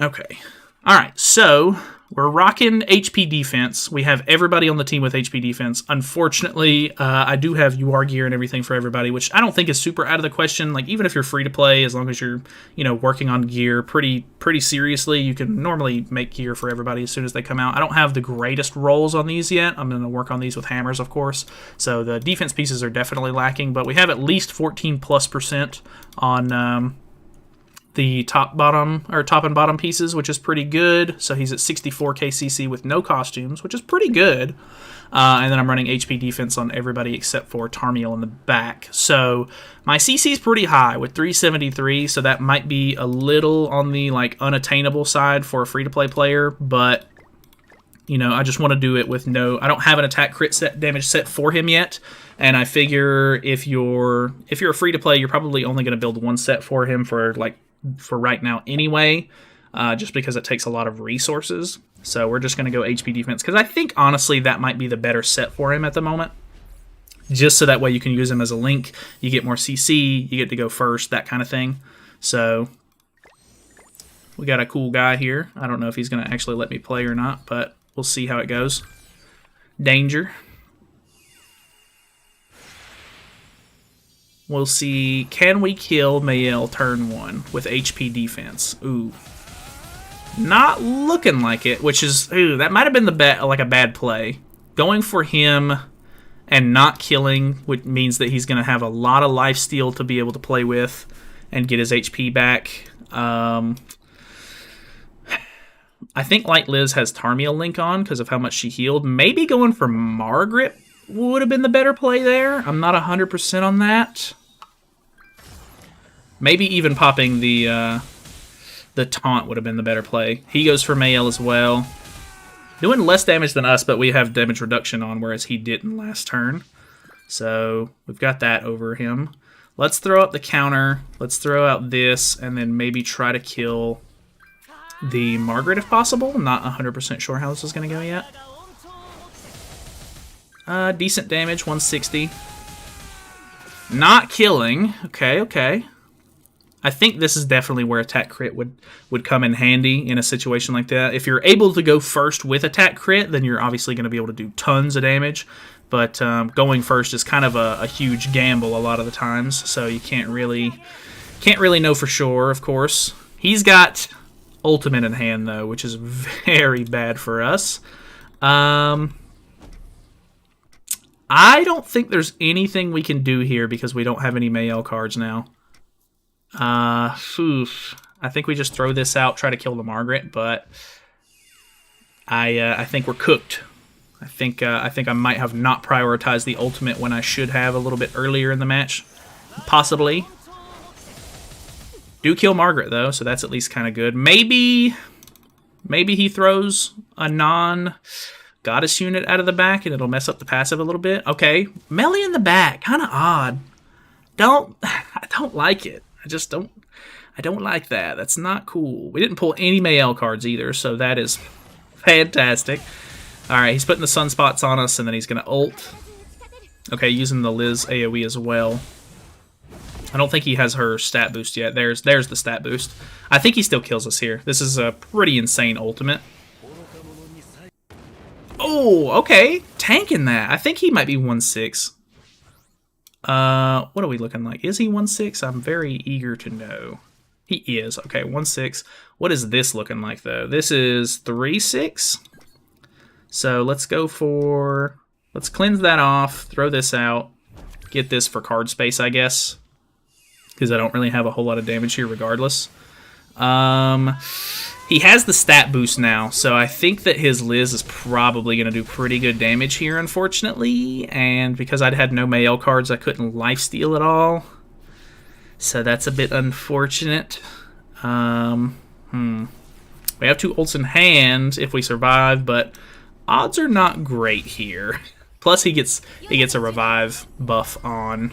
Okay. Alright, so we're rocking HP defense. We have everybody on the team with HP defense. Unfortunately, I do have UR gear and everything for everybody, which I don't think is super out of the question. Like, even if you're free to play, as long as you're, working on gear pretty seriously, you can normally make gear for everybody as soon as they come out. I don't have the greatest rolls on these yet. I'm going to work on these with hammers, of course. So the defense pieces are definitely lacking, but we have at least 14+% on the top and bottom pieces, which is pretty good. So he's at 64 KCC with no costumes, which is pretty good. And then I'm running HP defense on everybody except for Tarmiel in the back. So my CC is pretty high with 373, so that might be a little on the like unattainable side for a free-to-play player, but you know, I just want to do it with I don't have an attack crit set damage set for him yet, and I figure if you're a free-to-play, you're probably only going to build one set for him for right now anyway, just because it takes a lot of resources. So we're just going to go HP defense, because I think, honestly, that might be the better set for him at the moment. Just so that way you can use him as a link. You get more CC, you get to go first, that kind of thing. So we got a cool guy here. I don't know if he's going to actually let me play or not, but we'll see how it goes. Danger. We'll see, can we kill Mael turn 1 with HP defense? Ooh. Not looking like it, which is, that might have been like a bad play. Going for him and not killing, which means that he's going to have a lot of lifesteal to be able to play with and get his HP back. I think Light Liz has Tarmiel Link on because of how much she healed. Maybe going for Margaret would have been the better play there. I'm not 100% on that. Maybe even popping the taunt would have been the better play. He goes for Mael as well. Doing less damage than us, but we have damage reduction on, whereas he didn't last turn. So we've got that over him. Let's throw up the counter. Let's throw out this, and then maybe try to kill the Margaret if possible. I'm not 100% sure how this is going to go yet. Decent damage, 160. Not killing. Okay. I think this is definitely where attack crit would come in handy in a situation like that. If you're able to go first with attack crit, then you're obviously going to be able to do tons of damage. But going first is kind of a huge gamble a lot of the times, so you can't really know for sure, of course. He's got ultimate in hand, though, which is very bad for us. I don't think there's anything we can do here because we don't have any Mael cards now. I think we just throw this out, try to kill the Margaret, but I think we're cooked. I think I might have not prioritized the ultimate when I should have a little bit earlier in the match, possibly. Do kill Margaret though, so that's at least kind of good. Maybe he throws a non-goddess unit out of the back and it'll mess up the passive a little bit. Okay, melee in the back, kind of odd. I don't like it. I don't like that. That's not cool. We didn't pull any Mael cards either, so that is fantastic. Alright, he's putting the sunspots on us, and then he's going to ult. Okay, using the Liz AoE as well. I don't think he has her stat boost yet. There's the stat boost. I think he still kills us here. This is a pretty insane ultimate. Oh, okay. Tanking that. I think he might be 1-6. What are we looking like? Is he 1-6? I'm very eager to know. He is. Okay, 1-6. What is this looking like, though? This is 3-6. So let's go for... Let's cleanse that off, throw this out, get this for card space, I guess, because I don't really have a whole lot of damage here regardless. He has the stat boost now, so I think that his Liz is probably going to do pretty good damage here, unfortunately. And because I'd had no Mael cards, I couldn't lifesteal at all. So that's a bit unfortunate. We have 2 ults in hand if we survive, but odds are not great here. Plus he gets a revive buff on.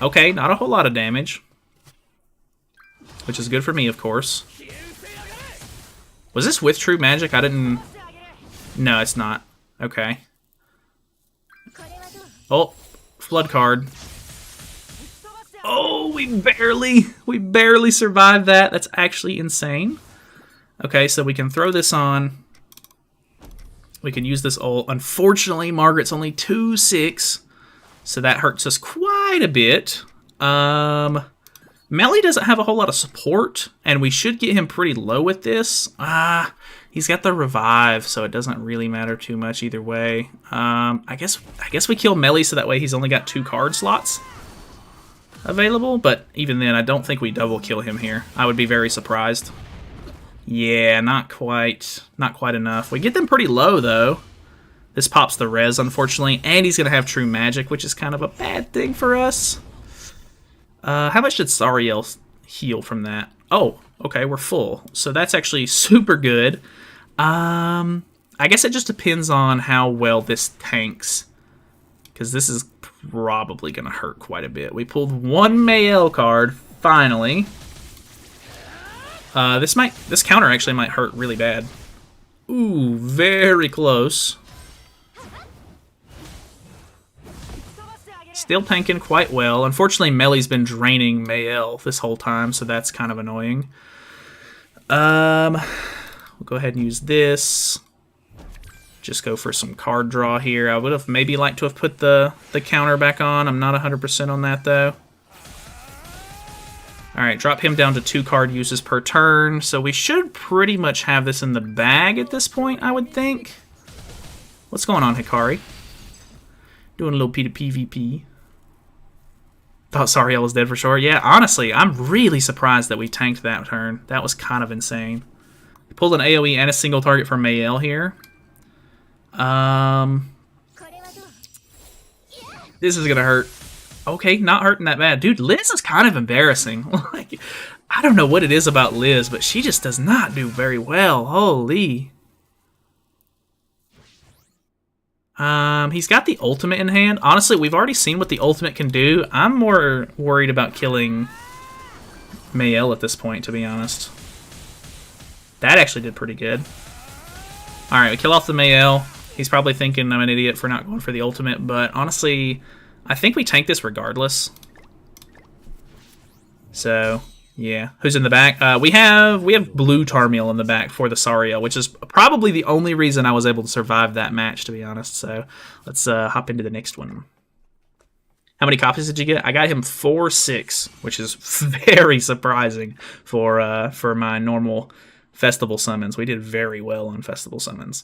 Okay, not a whole lot of damage, which is good for me, of course. Was this with true magic? I didn't... No, it's not. Okay. Oh, flood card. Oh, we barely survived that. That's actually insane. Okay, so we can throw this on. We can use this ult. Unfortunately, Margaret's only 2-6, so that hurts us quite a bit. Melly doesn't have a whole lot of support, and we should get him pretty low with this. He's got the revive, so it doesn't really matter too much either way. I guess we kill Melly so that way he's only got 2 card slots. available, but even then, I don't think we double kill him here. I would be very surprised. Yeah, not quite enough. We get them pretty low, though. This pops the res, unfortunately, and he's going to have true magic, which is kind of a bad thing for us. How much did Sariel heal from that? Oh, okay, we're full. So that's actually super good. I guess it just depends on how well this tanks, because this is probably going to hurt quite a bit. We pulled one Mael card, finally. This counter actually might hurt really bad. Ooh, very close. Still tanking quite well. Unfortunately, Melee's been draining Mael this whole time, so that's kind of annoying. We'll go ahead and use this. Just go for some card draw here. I would have maybe liked to have put the counter back on. I'm not 100% on that, though. Alright, drop him down to 2 card uses per turn. So we should pretty much have this in the bag at this point, I would think. What's going on, Hikari? Doing a little PvP. Thought Sariel was dead for sure. Yeah, honestly, I'm really surprised that we tanked that turn. That was kind of insane. We pulled an AoE and a single target for Mael here. This is gonna hurt. Okay, not hurting that bad. Dude, Liz is kind of embarrassing. Like, I don't know what it is about Liz, but she just does not do very well. Holy. He's got the ultimate in hand. Honestly, we've already seen what the ultimate can do. I'm more worried about killing Mael at this point, to be honest. That actually did pretty good. Alright, we kill off the Mael. He's probably thinking I'm an idiot for not going for the ultimate, but honestly, I think we tank this regardless. So, yeah. Who's in the back? We have blue Tarmiel in the back for the Sariel, which is probably the only reason I was able to survive that match, to be honest. So, let's hop into the next one. How many copies did you get? I got him 4-6, which is very surprising for my normal festival summons. We did very well on festival summons.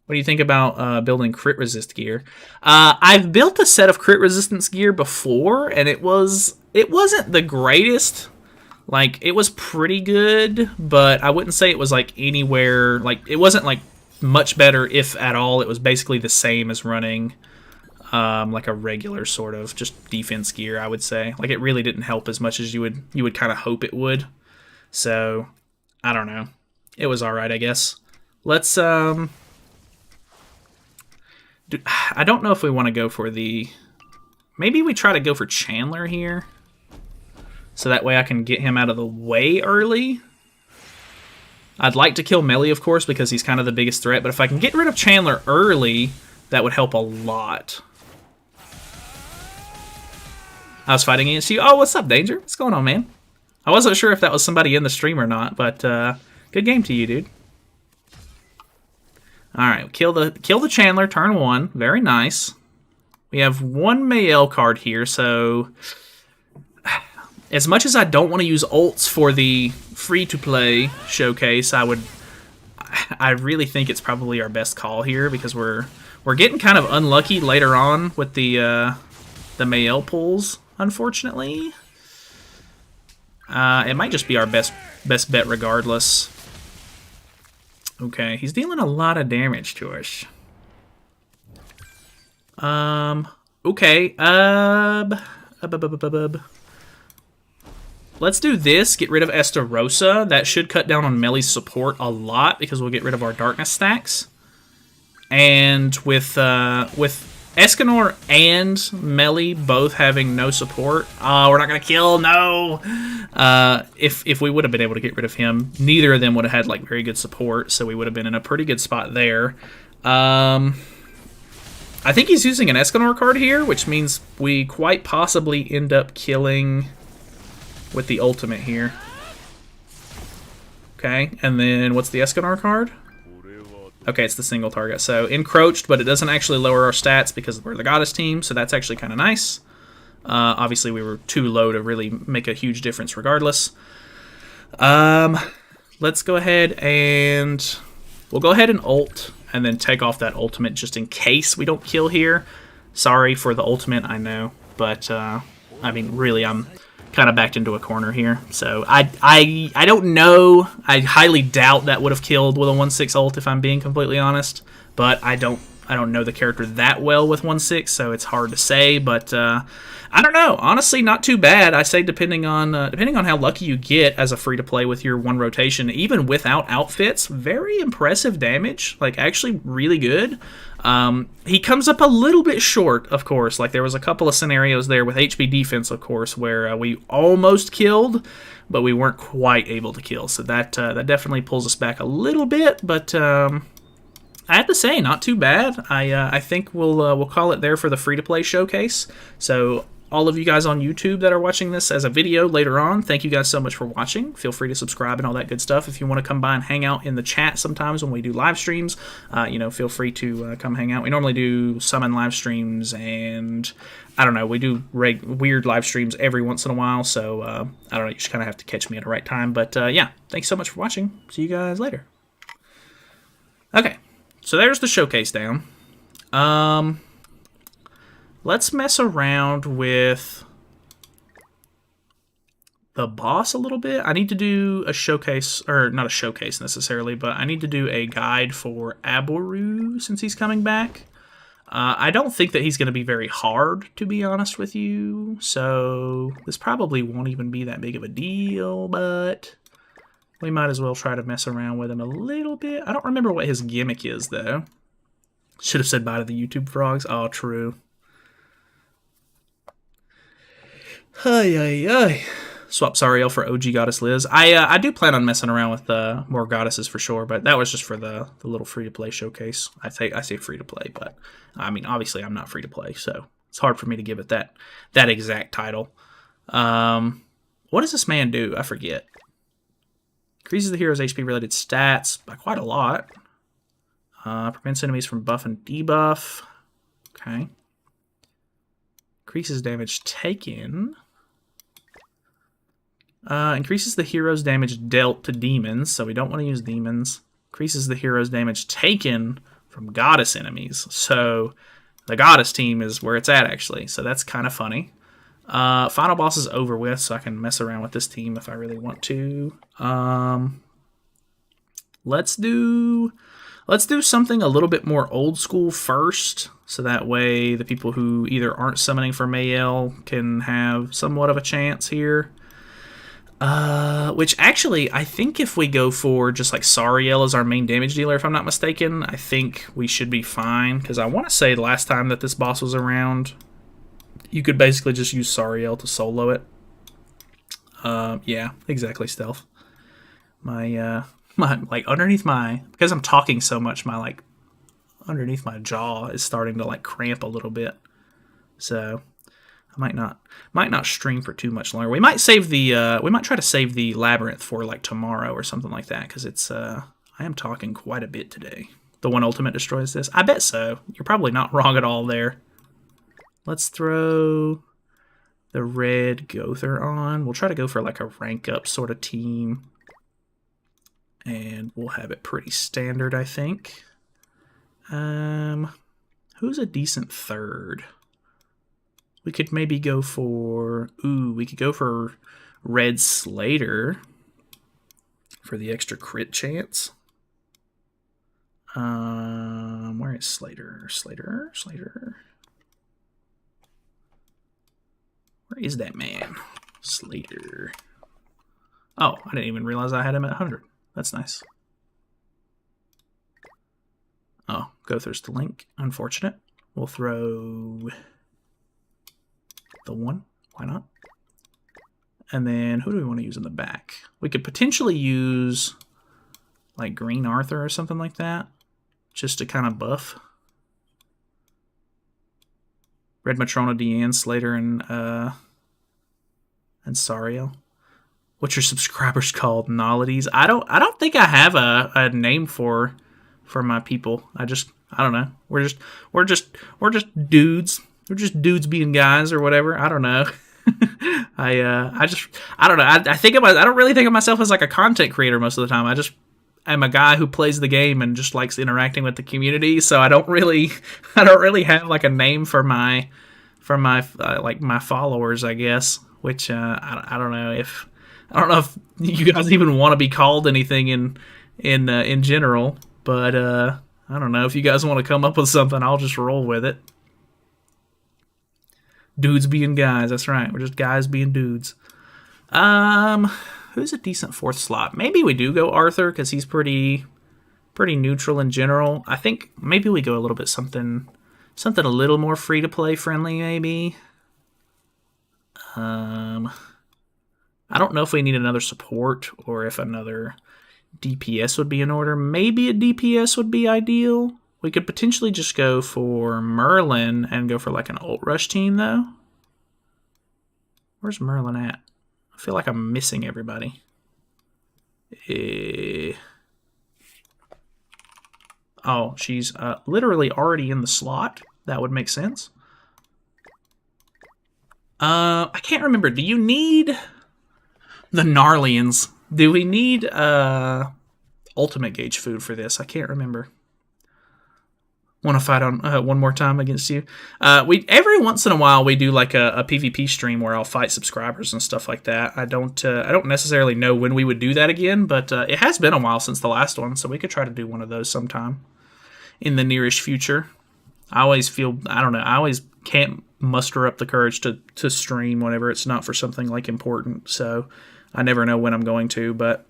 What do you think about building crit resist gear? I've built a set of crit resistance gear before, and it wasn't the greatest. Like, it was pretty good, but I wouldn't say it was like anywhere. Like, it wasn't like much better, if at all. It was basically the same as running like a regular sort of just defense gear, I would say. Like, it really didn't help as much as you would kind of hope it would. So, I don't know. It was alright, I guess. Let's I don't know if we want to go for the... Maybe we try to go for Chandler here. So that way I can get him out of the way early. I'd like to kill Melee, of course, because he's kind of the biggest threat. But if I can get rid of Chandler early, that would help a lot. I was fighting against you. Oh, what's up, Danger? What's going on, man? I wasn't sure if that was somebody in the stream or not, but good game to you, dude. Alright, kill the Chandler, turn 1. Very nice. We have one Mael card here, so... As much as I don't want to use ults for the free-to-play showcase, I really think it's probably our best call here, because we're getting kind of unlucky later on with the Mael pulls, unfortunately. It might just be our best bet regardless. Okay, he's dealing a lot of damage to us. Okay, let's do this, get rid of Estarossa. That should cut down on Melee's support a lot, because we'll get rid of our darkness stacks. And with Escanor and Melee both having no support, we're not gonna kill, no! If we would have been able to get rid of him, neither of them would have had like very good support, so we would have been in a pretty good spot there. I think he's using an Escanor card here, which means we quite possibly end up killing with the ultimate here. Okay, and then what's the Escanor card? Okay, it's the single target. So, encroached, but it doesn't actually lower our stats because we're the goddess team, so that's actually kind of nice. Obviously, we were too low to really make a huge difference regardless. Let's go ahead and... We'll go ahead and ult, and then take off that ultimate just in case we don't kill here. Sorry for the ultimate, I know. But I mean, really, I'm kind of backed into a corner here. So I don't know. I highly doubt that would have killed with a 1/6 ult if I'm being completely honest. But I don't know the character that well with 1/6, so it's hard to say. But I don't know. Honestly, not too bad. I say depending on how lucky you get as a free to play with your one rotation, even without outfits, very impressive damage. Like actually really good. He comes up a little bit short, of course. Like there was a couple of scenarios there with HP defense, of course, where we almost killed, but we weren't quite able to kill. So that definitely pulls us back a little bit. But I have to say, not too bad. I think we'll call it there for the free to play showcase. So all of you guys on YouTube that are watching this as a video later on, thank you guys so much for watching. Feel free to subscribe and all that good stuff. If you want to come by and hang out in the chat sometimes when we do live streams, feel free to come hang out. We normally do summon live streams, and I don't know, we do weird live streams every once in a while, so I don't know, you just kind of have to catch me at the right time. But yeah, thanks so much for watching. See you guys later. Okay, so there's the showcase down. Let's mess around with the boss a little bit. I need to do a showcase, or not a showcase necessarily, but I need to do a guide for Aboru since he's coming back. I don't think that he's going to be very hard, to be honest with you, so this probably won't even be that big of a deal, but we might as well try to mess around with him a little bit. I don't remember what his gimmick is, though. Should have said bye to the YouTube frogs. Oh, true. Ay. Swap Sariel for OG Goddess Liz. I do plan on messing around with more goddesses for sure, but that was just for the little free-to-play showcase. I say free-to-play, but I mean, obviously I'm not free-to-play, so it's hard for me to give it that exact title. What does this man do? I forget. Increases the hero's HP-related stats by quite a lot. Prevents enemies from buff and debuff. Okay. Increases damage taken. Increases the hero's damage dealt to demons, so we don't want to use demons. Increases the hero's damage taken from goddess enemies. So the goddess team is where it's at, actually. So that's kind of funny. Final boss is over with, so I can mess around with this team if I really want to. Let's do something a little bit more old school first, so that way the people who either aren't summoning for Mael can have somewhat of a chance here. Which actually, I think if we go for just like Sariel as our main damage dealer, if I'm not mistaken, I think we should be fine. Because I want to say the last time that this boss was around, you could basically just use Sariel to solo it. Yeah, exactly, Stealth. My like underneath because I'm talking so much, my underneath my jaw is starting to cramp a little bit. So I might not stream for too much longer. We might save we might try to save the Labyrinth for tomorrow or something like that, because it's I am talking quite a bit today. The one ultimate destroys this? I bet so. You're probably not wrong at all there. Let's throw the red Gother on. We'll try to go for a rank up sort of team. And we'll have it pretty standard, I think. Who's a decent third? We could maybe go for... we could go for Red Slater for the extra crit chance. Where is Slater? Slater? Where is that man? Slater. Oh, I didn't even realize I had him at 100. That's nice. Oh, Gother's the link. Unfortunate. We'll throw the one. Why not? And then who do we want to use in the back? We could potentially use Green Arthur or something like that, just to kind of buff. Red Matrona, Deanne, Slater, and Sariel. What's your subscribers called? Nalyd? I don't think I have a name for my people. I don't know. We're just dudes. We're just dudes being guys or whatever. I don't know. I don't know. I don't really think of myself as a content creator most of the time. I'm a guy who plays the game and just likes interacting with the community. So I don't really have a name for my from my like my followers, I guess. Which I don't know if you guys even want to be called anything in general, but I don't know if you guys want to come up with something. I'll just roll with it. Dudes being guys. That's right. We're just guys being dudes. Who's a decent fourth slot? Maybe we do go Arthur because he's pretty neutral in general. I think maybe we go a little bit something a little more free to play friendly. Maybe. I don't know if we need another support or if another DPS would be in order. Maybe a DPS would be ideal. We could potentially just go for Merlin and go for like an ult rush team though. Where's Merlin at? I feel like I'm missing everybody. Oh, she's literally already in the slot. That would make sense. I can't remember. Do you need the Gnarlians? Do we need ultimate gauge food for this? I can't remember. Want to fight on one more time against you? We every once in a while we do like a PvP stream where I'll fight subscribers and stuff like that. I don't necessarily know when we would do that again, but it has been a while since the last one, so we could try to do one of those sometime in the nearest future. I always can't muster up the courage to stream whenever it's not for something like important, so I never know when I'm going to, but.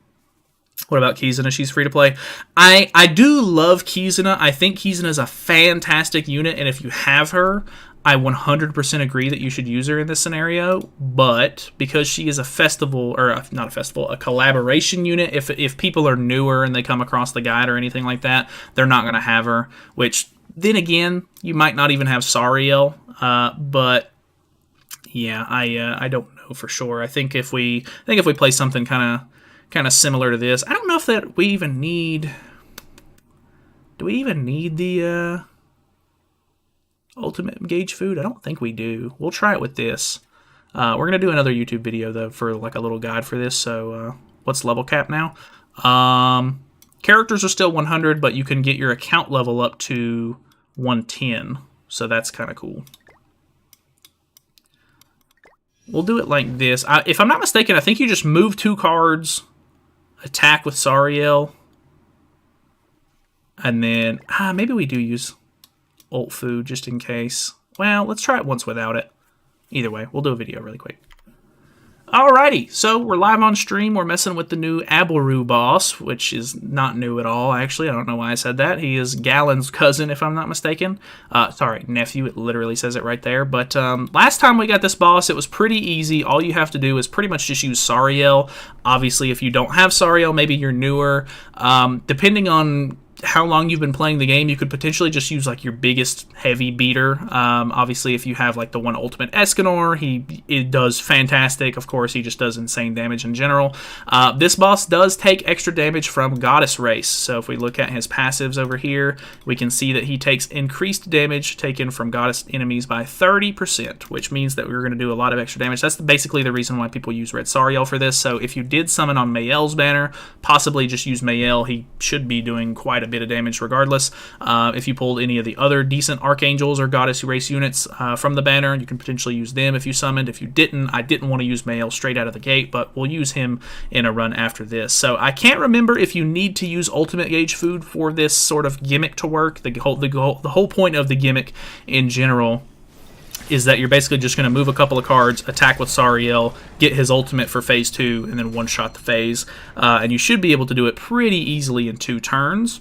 What about Kizuna? She's free to play. I do love Kizuna. I think Kizuna is a fantastic unit, and if you have her, I 100% agree that you should use her in this scenario. But because she is a festival, or not a festival, a collaboration unit, if people are newer and they come across the guide or anything like that, they're not going to have her. Which then again, you might not even have Sariel. But yeah, I don't know for sure. I think if we play something kind of similar to this. I don't know if that we even need. Do we even need the ultimate gauge food? I don't think we do. We'll try it with this. We're gonna do another YouTube video though for like a little guide for this. So what's level cap now? Characters are still 100, but you can get your account level up to 110. So that's kind of cool. We'll do it like this. If I'm not mistaken, I think you just move 2 cards. Attack with Sariel. And then, maybe we do use ult food just in case. Well, let's try it once without it. Either way, we'll do a video really quick. Alrighty, so we're live on stream. We're messing with the new Abaru boss, which is not new at all, actually. I don't know why I said that. He is Galen's cousin, if I'm not mistaken. Sorry, nephew. It literally says it right there. But last time we got this boss, it was pretty easy. All you have to do is pretty much just use Sariel. Obviously, if you don't have Sariel, maybe you're newer. Depending on how long you've been playing the game, you could potentially just use like your biggest heavy beater. Obviously, if you have like the one ultimate Escanor, it does fantastic. Of course, he just does insane damage in general. This boss does take extra damage from Goddess Race. So if we look at his passives over here, we can see that he takes increased damage taken from Goddess enemies by 30%, which means that we're going to do a lot of extra damage. That's basically the reason why people use Red Sariel for this. So if you did summon on Mael's banner, possibly just use Mael. He should be doing quite a bit of damage regardless. If you pulled any of the other decent Archangels or Goddess Race units from the banner, you can potentially use them if you summoned. If you didn't, I didn't want to use Mael straight out of the gate, but we'll use him in a run after this. So I can't remember if you need to use ultimate gauge food for this sort of gimmick to work. The whole point of the gimmick in general is that you're basically just going to move a couple of cards, attack with Sariel, get his ultimate for phase 2, and then one-shot the phase. And you should be able to do it pretty easily in 2 turns.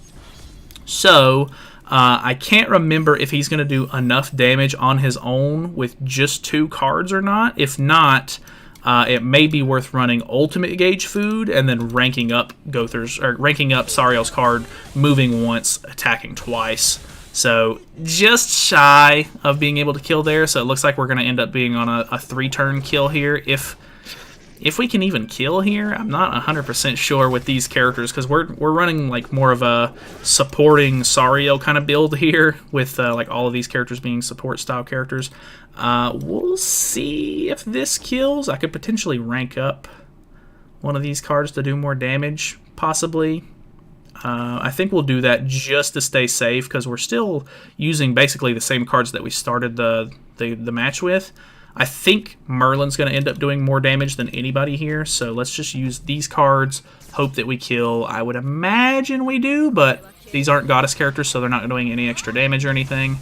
So, I can't remember if he's going to do enough damage on his own with just 2 cards or not. If not, it may be worth running Ultimate Gauge Food and then ranking up Sariel's card, moving once, attacking twice. So, just shy of being able to kill there. So, it looks like we're going to end up being on a 3-turn kill here. If we can even kill here, I'm not 100% sure with these characters because we're running like more of a supporting Sariel kind of build here with like all of these characters being support style characters. We'll see if this kills. I could potentially rank up one of these cards to do more damage, possibly. I think we'll do that just to stay safe because we're still using basically the same cards that we started the the match with. I think Merlin's going to end up doing more damage than anybody here, so let's just use these cards, hope that we kill. I would imagine we do, but these aren't goddess characters, so they're not doing any extra damage or anything.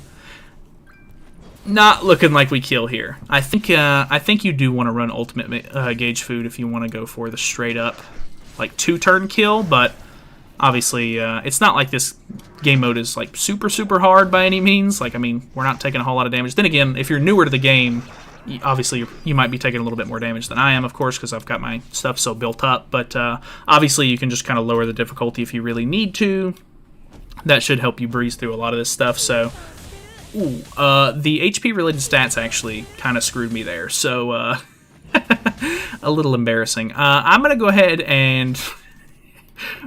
Not looking like we kill here. I think you do want to run ultimate gauge food if you want to go for the straight up like 2-turn kill, but obviously it's not like this game mode is like super hard by any means. Like, I mean, we're not taking a whole lot of damage. Then again, if you're newer to the game, obviously you might be taking a little bit more damage than I am, of course, because I've got my stuff so built up, but obviously you can just kind of lower the difficulty if you really need to. That should help you breeze through a lot of this stuff. So the HP related stats actually kind of screwed me there, so a little embarrassing. I'm gonna go ahead and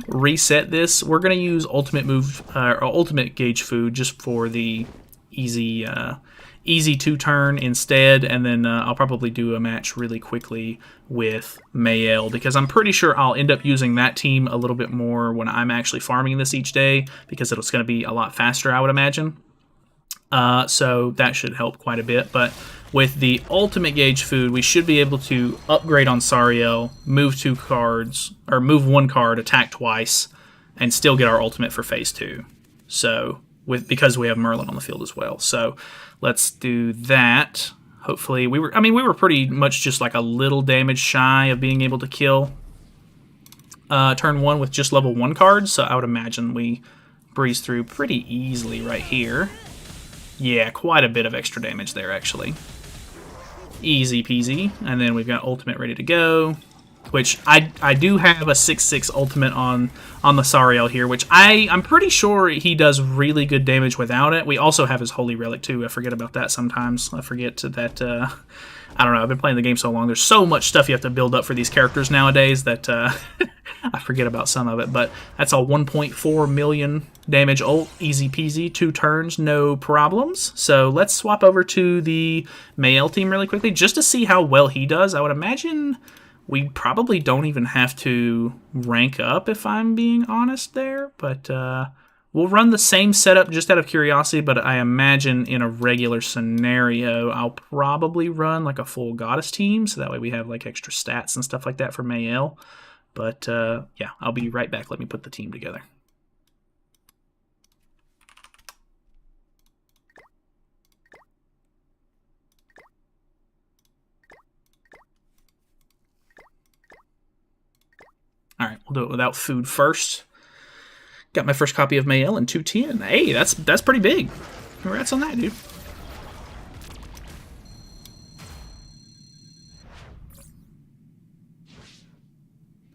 reset this. We're gonna use ultimate move or ultimate gauge food just for the easy 2-turn instead, and then I'll probably do a match really quickly with Mael, because I'm pretty sure I'll end up using that team a little bit more when I'm actually farming this each day, because it's going to be a lot faster, I would imagine. So that should help quite a bit. But with the ultimate gauge food, we should be able to upgrade on Sariel, move 2 cards, or move 1 card, attack twice, and still get our ultimate for phase 2. So because we have Merlin on the field as well. So let's do that. Hopefully we were pretty much just like a little damage shy of being able to kill turn 1 with just level 1 cards, so I would imagine we breeze through pretty easily right here. Yeah, quite a bit of extra damage there, actually. Easy peasy. And then we've got ultimate ready to go, which I do have a 6/6 ultimate on the Sariel here, which I'm pretty sure he does really good damage without it. We also have his Holy Relic too. I forget about that sometimes. I forget that, I don't know, I've been playing the game so long. There's so much stuff you have to build up for these characters nowadays that I forget about some of it. But that's a 1.4 million damage ult, easy peasy, 2 turns, no problems. So let's swap over to the Mael team really quickly just to see how well he does. I would imagine we probably don't even have to rank up, if I'm being honest there, but we'll run the same setup just out of curiosity, but I imagine in a regular scenario, I'll probably run like a full goddess team, so that way we have like extra stats and stuff like that for Mael. But yeah, I'll be right back. Let me put the team together. All right, we'll do it without food first. Got my first copy of Mael in 210. Hey, that's pretty big. Congrats on that, dude.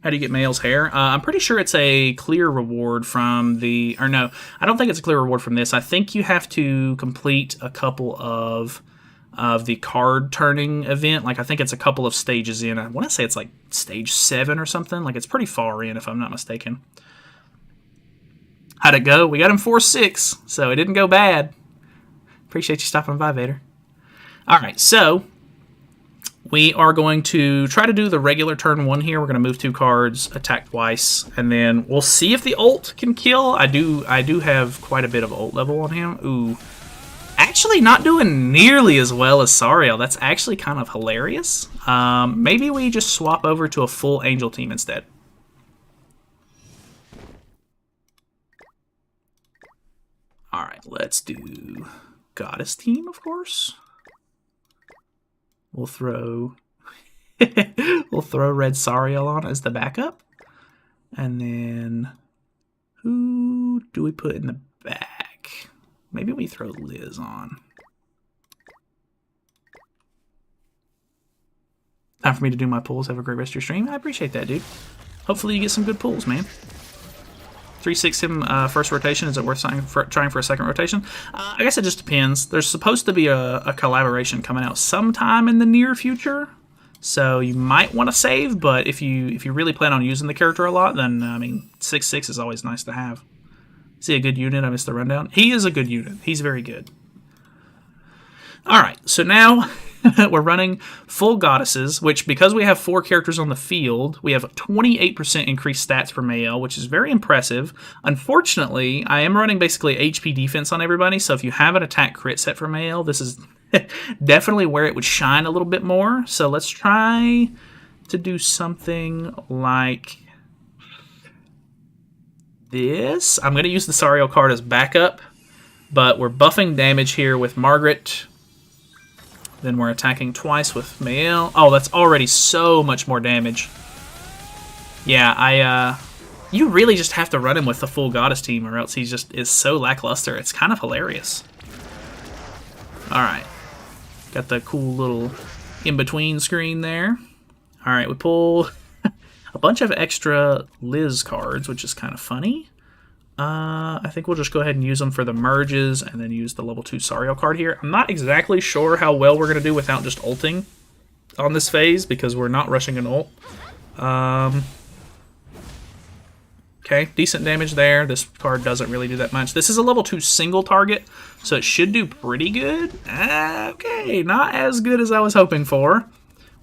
How do you get Mael's hair? I'm pretty sure it's a clear reward from the... Or no, I don't think it's a clear reward from this. I think you have to complete a couple of the card turning event. Like, I think it's a couple of stages in. I want to say it's like stage 7 or something. Like, it's pretty far in, if I'm not mistaken. How'd it go? We got him 4-6, so it didn't go bad. Appreciate you stopping by, Vader. Alright, so we are going to try to do the regular turn 1 here. We're going to move 2 cards, attack twice, and then we'll see if the ult can kill. I do have quite a bit of ult level on him. Ooh. Actually not doing nearly as well as Sariel. That's actually kind of hilarious. Maybe we just swap over to a full angel team instead. Alright, let's do goddess team, of course. We'll throw Red Sariel on as the backup. And then who do we put in the back? Maybe we throw Liz on. Time for me to do my pulls. Have a great rest of your stream. I appreciate that, dude. Hopefully you get some good pulls, man. 3-6 him first rotation. Is it worth trying for a second rotation? I guess it just depends. There's supposed to be a collaboration coming out sometime in the near future, so you might want to save. But if you really plan on using the character a lot, then I mean 6-6 is always nice to have. Is he a good unit? I missed the rundown. He is a good unit. He's very good. All right, so now we're running full goddesses, which because we have 4 characters on the field, we have 28% increased stats for Mael, which is very impressive. Unfortunately, I am running basically HP defense on everybody, so if you have an attack crit set for Mael, this is definitely where it would shine a little bit more. So let's try to do something like this. I'm going to use the Sariel card as backup, but we're buffing damage here with Margaret. Then we're attacking twice with Mael. Oh, that's already so much more damage. Yeah, you really just have to run him with the full Goddess team, or else he just is so lackluster. It's kind of hilarious. Alright. Got the cool little in-between screen there. Alright, we pull a bunch of extra Liz cards, which is kind of funny. I think we'll just go ahead and use them for the merges, and then use the level 2 Sariel card here. I'm not exactly sure how well we're going to do without just ulting on this phase, because we're not rushing an ult. Okay, decent damage there. This card doesn't really do that much. This is a level 2 single target, so it should do pretty good. Okay, not as good as I was hoping for.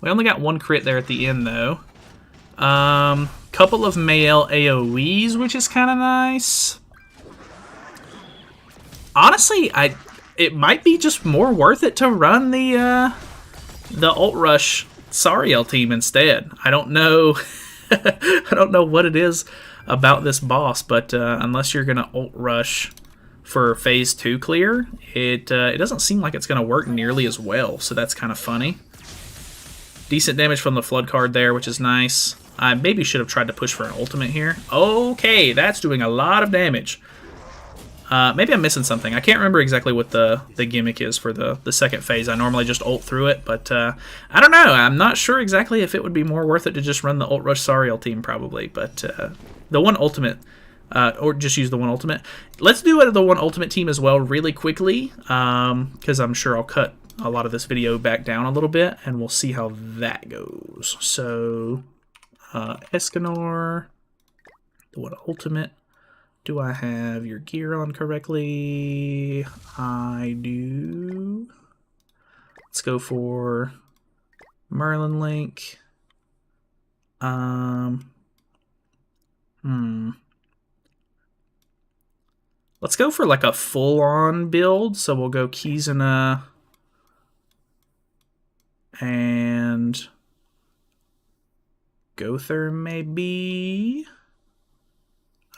We only got 1 crit there at the end, though. Couple of Mael AoEs, which is kind of nice. Honestly, it might be just more worth it to run the ult rush Sariel team instead. I don't know. I don't know what it is about this boss, but unless you're gonna ult rush for phase 2 clear, it doesn't seem like it's gonna work nearly as well. So that's kind of funny. Decent damage from the flood card there, which is nice. I maybe should have tried to push for an ultimate here. Okay, that's doing a lot of damage. Maybe I'm missing something. I can't remember exactly what the gimmick is for the second phase. I normally just ult through it, but I don't know. I'm not sure exactly if it would be more worth it to just run the ult rush Sariel team, probably. But the one ultimate, or just use the one ultimate. Let's do the one ultimate team as well really quickly, because I'm sure I'll cut a lot of this video back down a little bit, and we'll see how that goes. So, Escanor, the one ultimate. Do I have your gear on correctly? I do. Let's go for Merlin Link. Let's go for like a full-on build. So we'll go Kizuna and Gother maybe.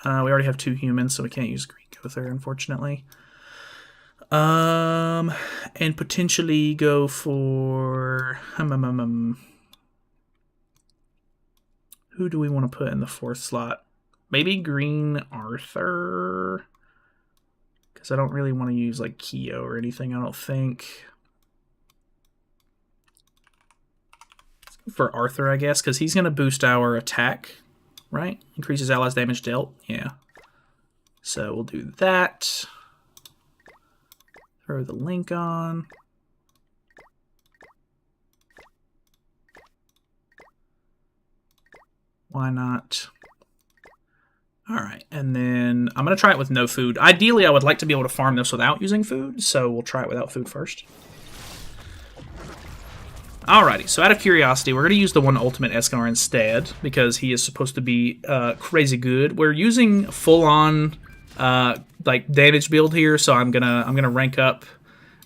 We already have 2 humans, so we can't use Green Gother, unfortunately. And potentially go for... who do we want to put in the 4th slot? Maybe Green Arthur? Because I don't really want to use, like, Kyo or anything, I don't think. Let's go for Arthur, I guess, because he's going to boost our attack. Right? Increases allies' damage dealt. Yeah. So we'll do that. Throw the link on. Why not? Alright, and then I'm going to try it with no food. Ideally, I would like to be able to farm this without using food, so we'll try it without food first. Alrighty, so out of curiosity, we're going to use the one ultimate Escanor instead, because he is supposed to be crazy good. We're using full-on like damage build here, so I'm gonna rank up,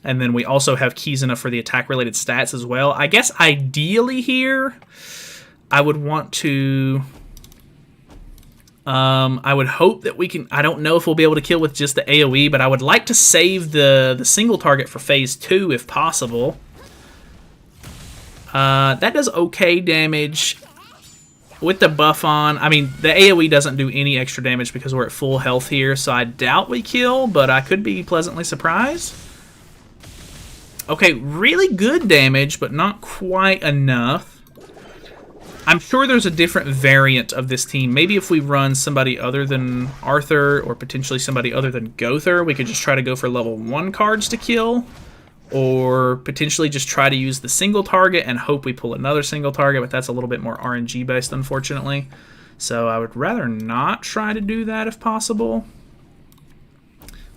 and then we also have Kizuna for the attack-related stats as well. I guess ideally here, I would want to... I would hope that we can... I don't know if we'll be able to kill with just the AoE, but I would like to save the single target for phase 2 if possible. That does okay damage with the buff on. I mean, the AoE doesn't do any extra damage because we're at full health here, so I doubt we kill, but I could be pleasantly surprised. Okay, really good damage, but not quite enough. I'm sure there's a different variant of this team. Maybe if we run somebody other than Arthur, or potentially somebody other than Gother, we could just try to go for level 1 cards to kill. Or potentially just try to use the single target and hope we pull another single target, but that's a little bit more RNG based, unfortunately. So I would rather not try to do that if possible.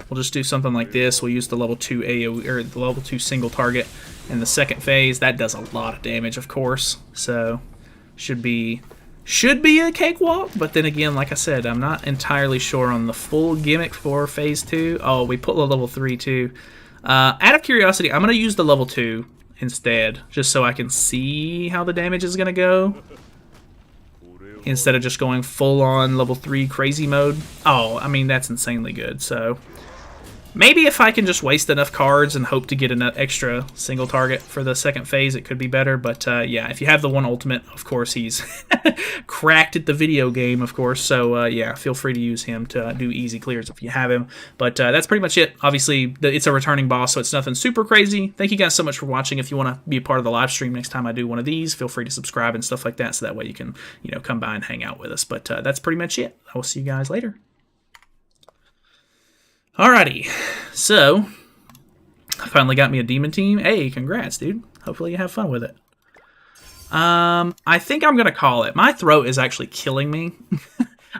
We'll just do something like this. We'll use the level 2 AoE, or the level 2 single target in the second phase. That does a lot of damage, of course. So should be a cakewalk, but then again, like I said, I'm not entirely sure on the full gimmick for phase 2. Oh, we put the level 3 too. Out of curiosity, I'm going to use the level 2 instead, just so I can see how the damage is going to go, instead of just going full-on level 3 crazy mode. Oh, I mean, that's insanely good, so... Maybe if I can just waste enough cards and hope to get an extra single target for the second phase, it could be better. But yeah, if you have the one ultimate, of course, he's cracked at the video game, of course. So yeah, feel free to use him to do easy clears if you have him. But that's pretty much it. Obviously, it's a returning boss, so it's nothing super crazy. Thank you guys so much for watching. If you want to be a part of the live stream next time I do one of these, feel free to subscribe and stuff like that, so that way you can, you know, come by and hang out with us. But that's pretty much it. I will see you guys later. Alrighty, so I finally got me a demon team. Hey, congrats, dude. Hopefully you have fun with it. I think I'm gonna call it. My throat is actually killing me.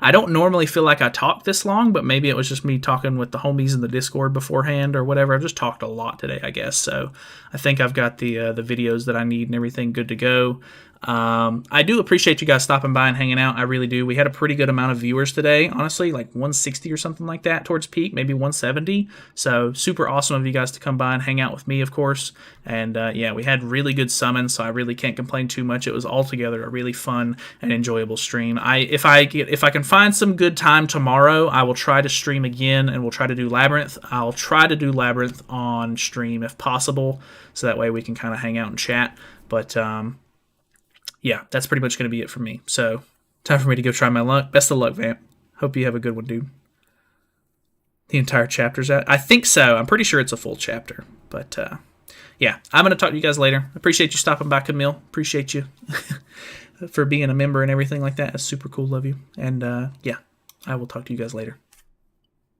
I don't normally feel like I talk this long, but maybe it was just me talking with the homies in the Discord beforehand or whatever. I've just talked a lot today, I guess. So I think I've got the videos that I need and everything good to go. I do appreciate you guys stopping by and hanging out. I really do. We had a pretty good amount of viewers today, honestly, like 160 or something like that towards peak, maybe 170. So super awesome of you guys to come by and hang out with me, of course. And yeah, we had really good summons, so I really can't complain too much. It was altogether a really fun and enjoyable stream. If I can find some good time tomorrow, I will try to stream again, and we'll try to do Labyrinth. I'll try to do Labyrinth on stream if possible, so that way we can kind of hang out and chat. But yeah, that's pretty much going to be it for me. So, time for me to go try my luck. Best of luck, Vamp. Hope you have a good one, dude. The entire chapter's out? I think so. I'm pretty sure it's a full chapter. But, yeah, I'm going to talk to you guys later. Appreciate you stopping by, Camille. Appreciate you for being a member and everything like that. It's super cool. Love you. And, yeah, I will talk to you guys later.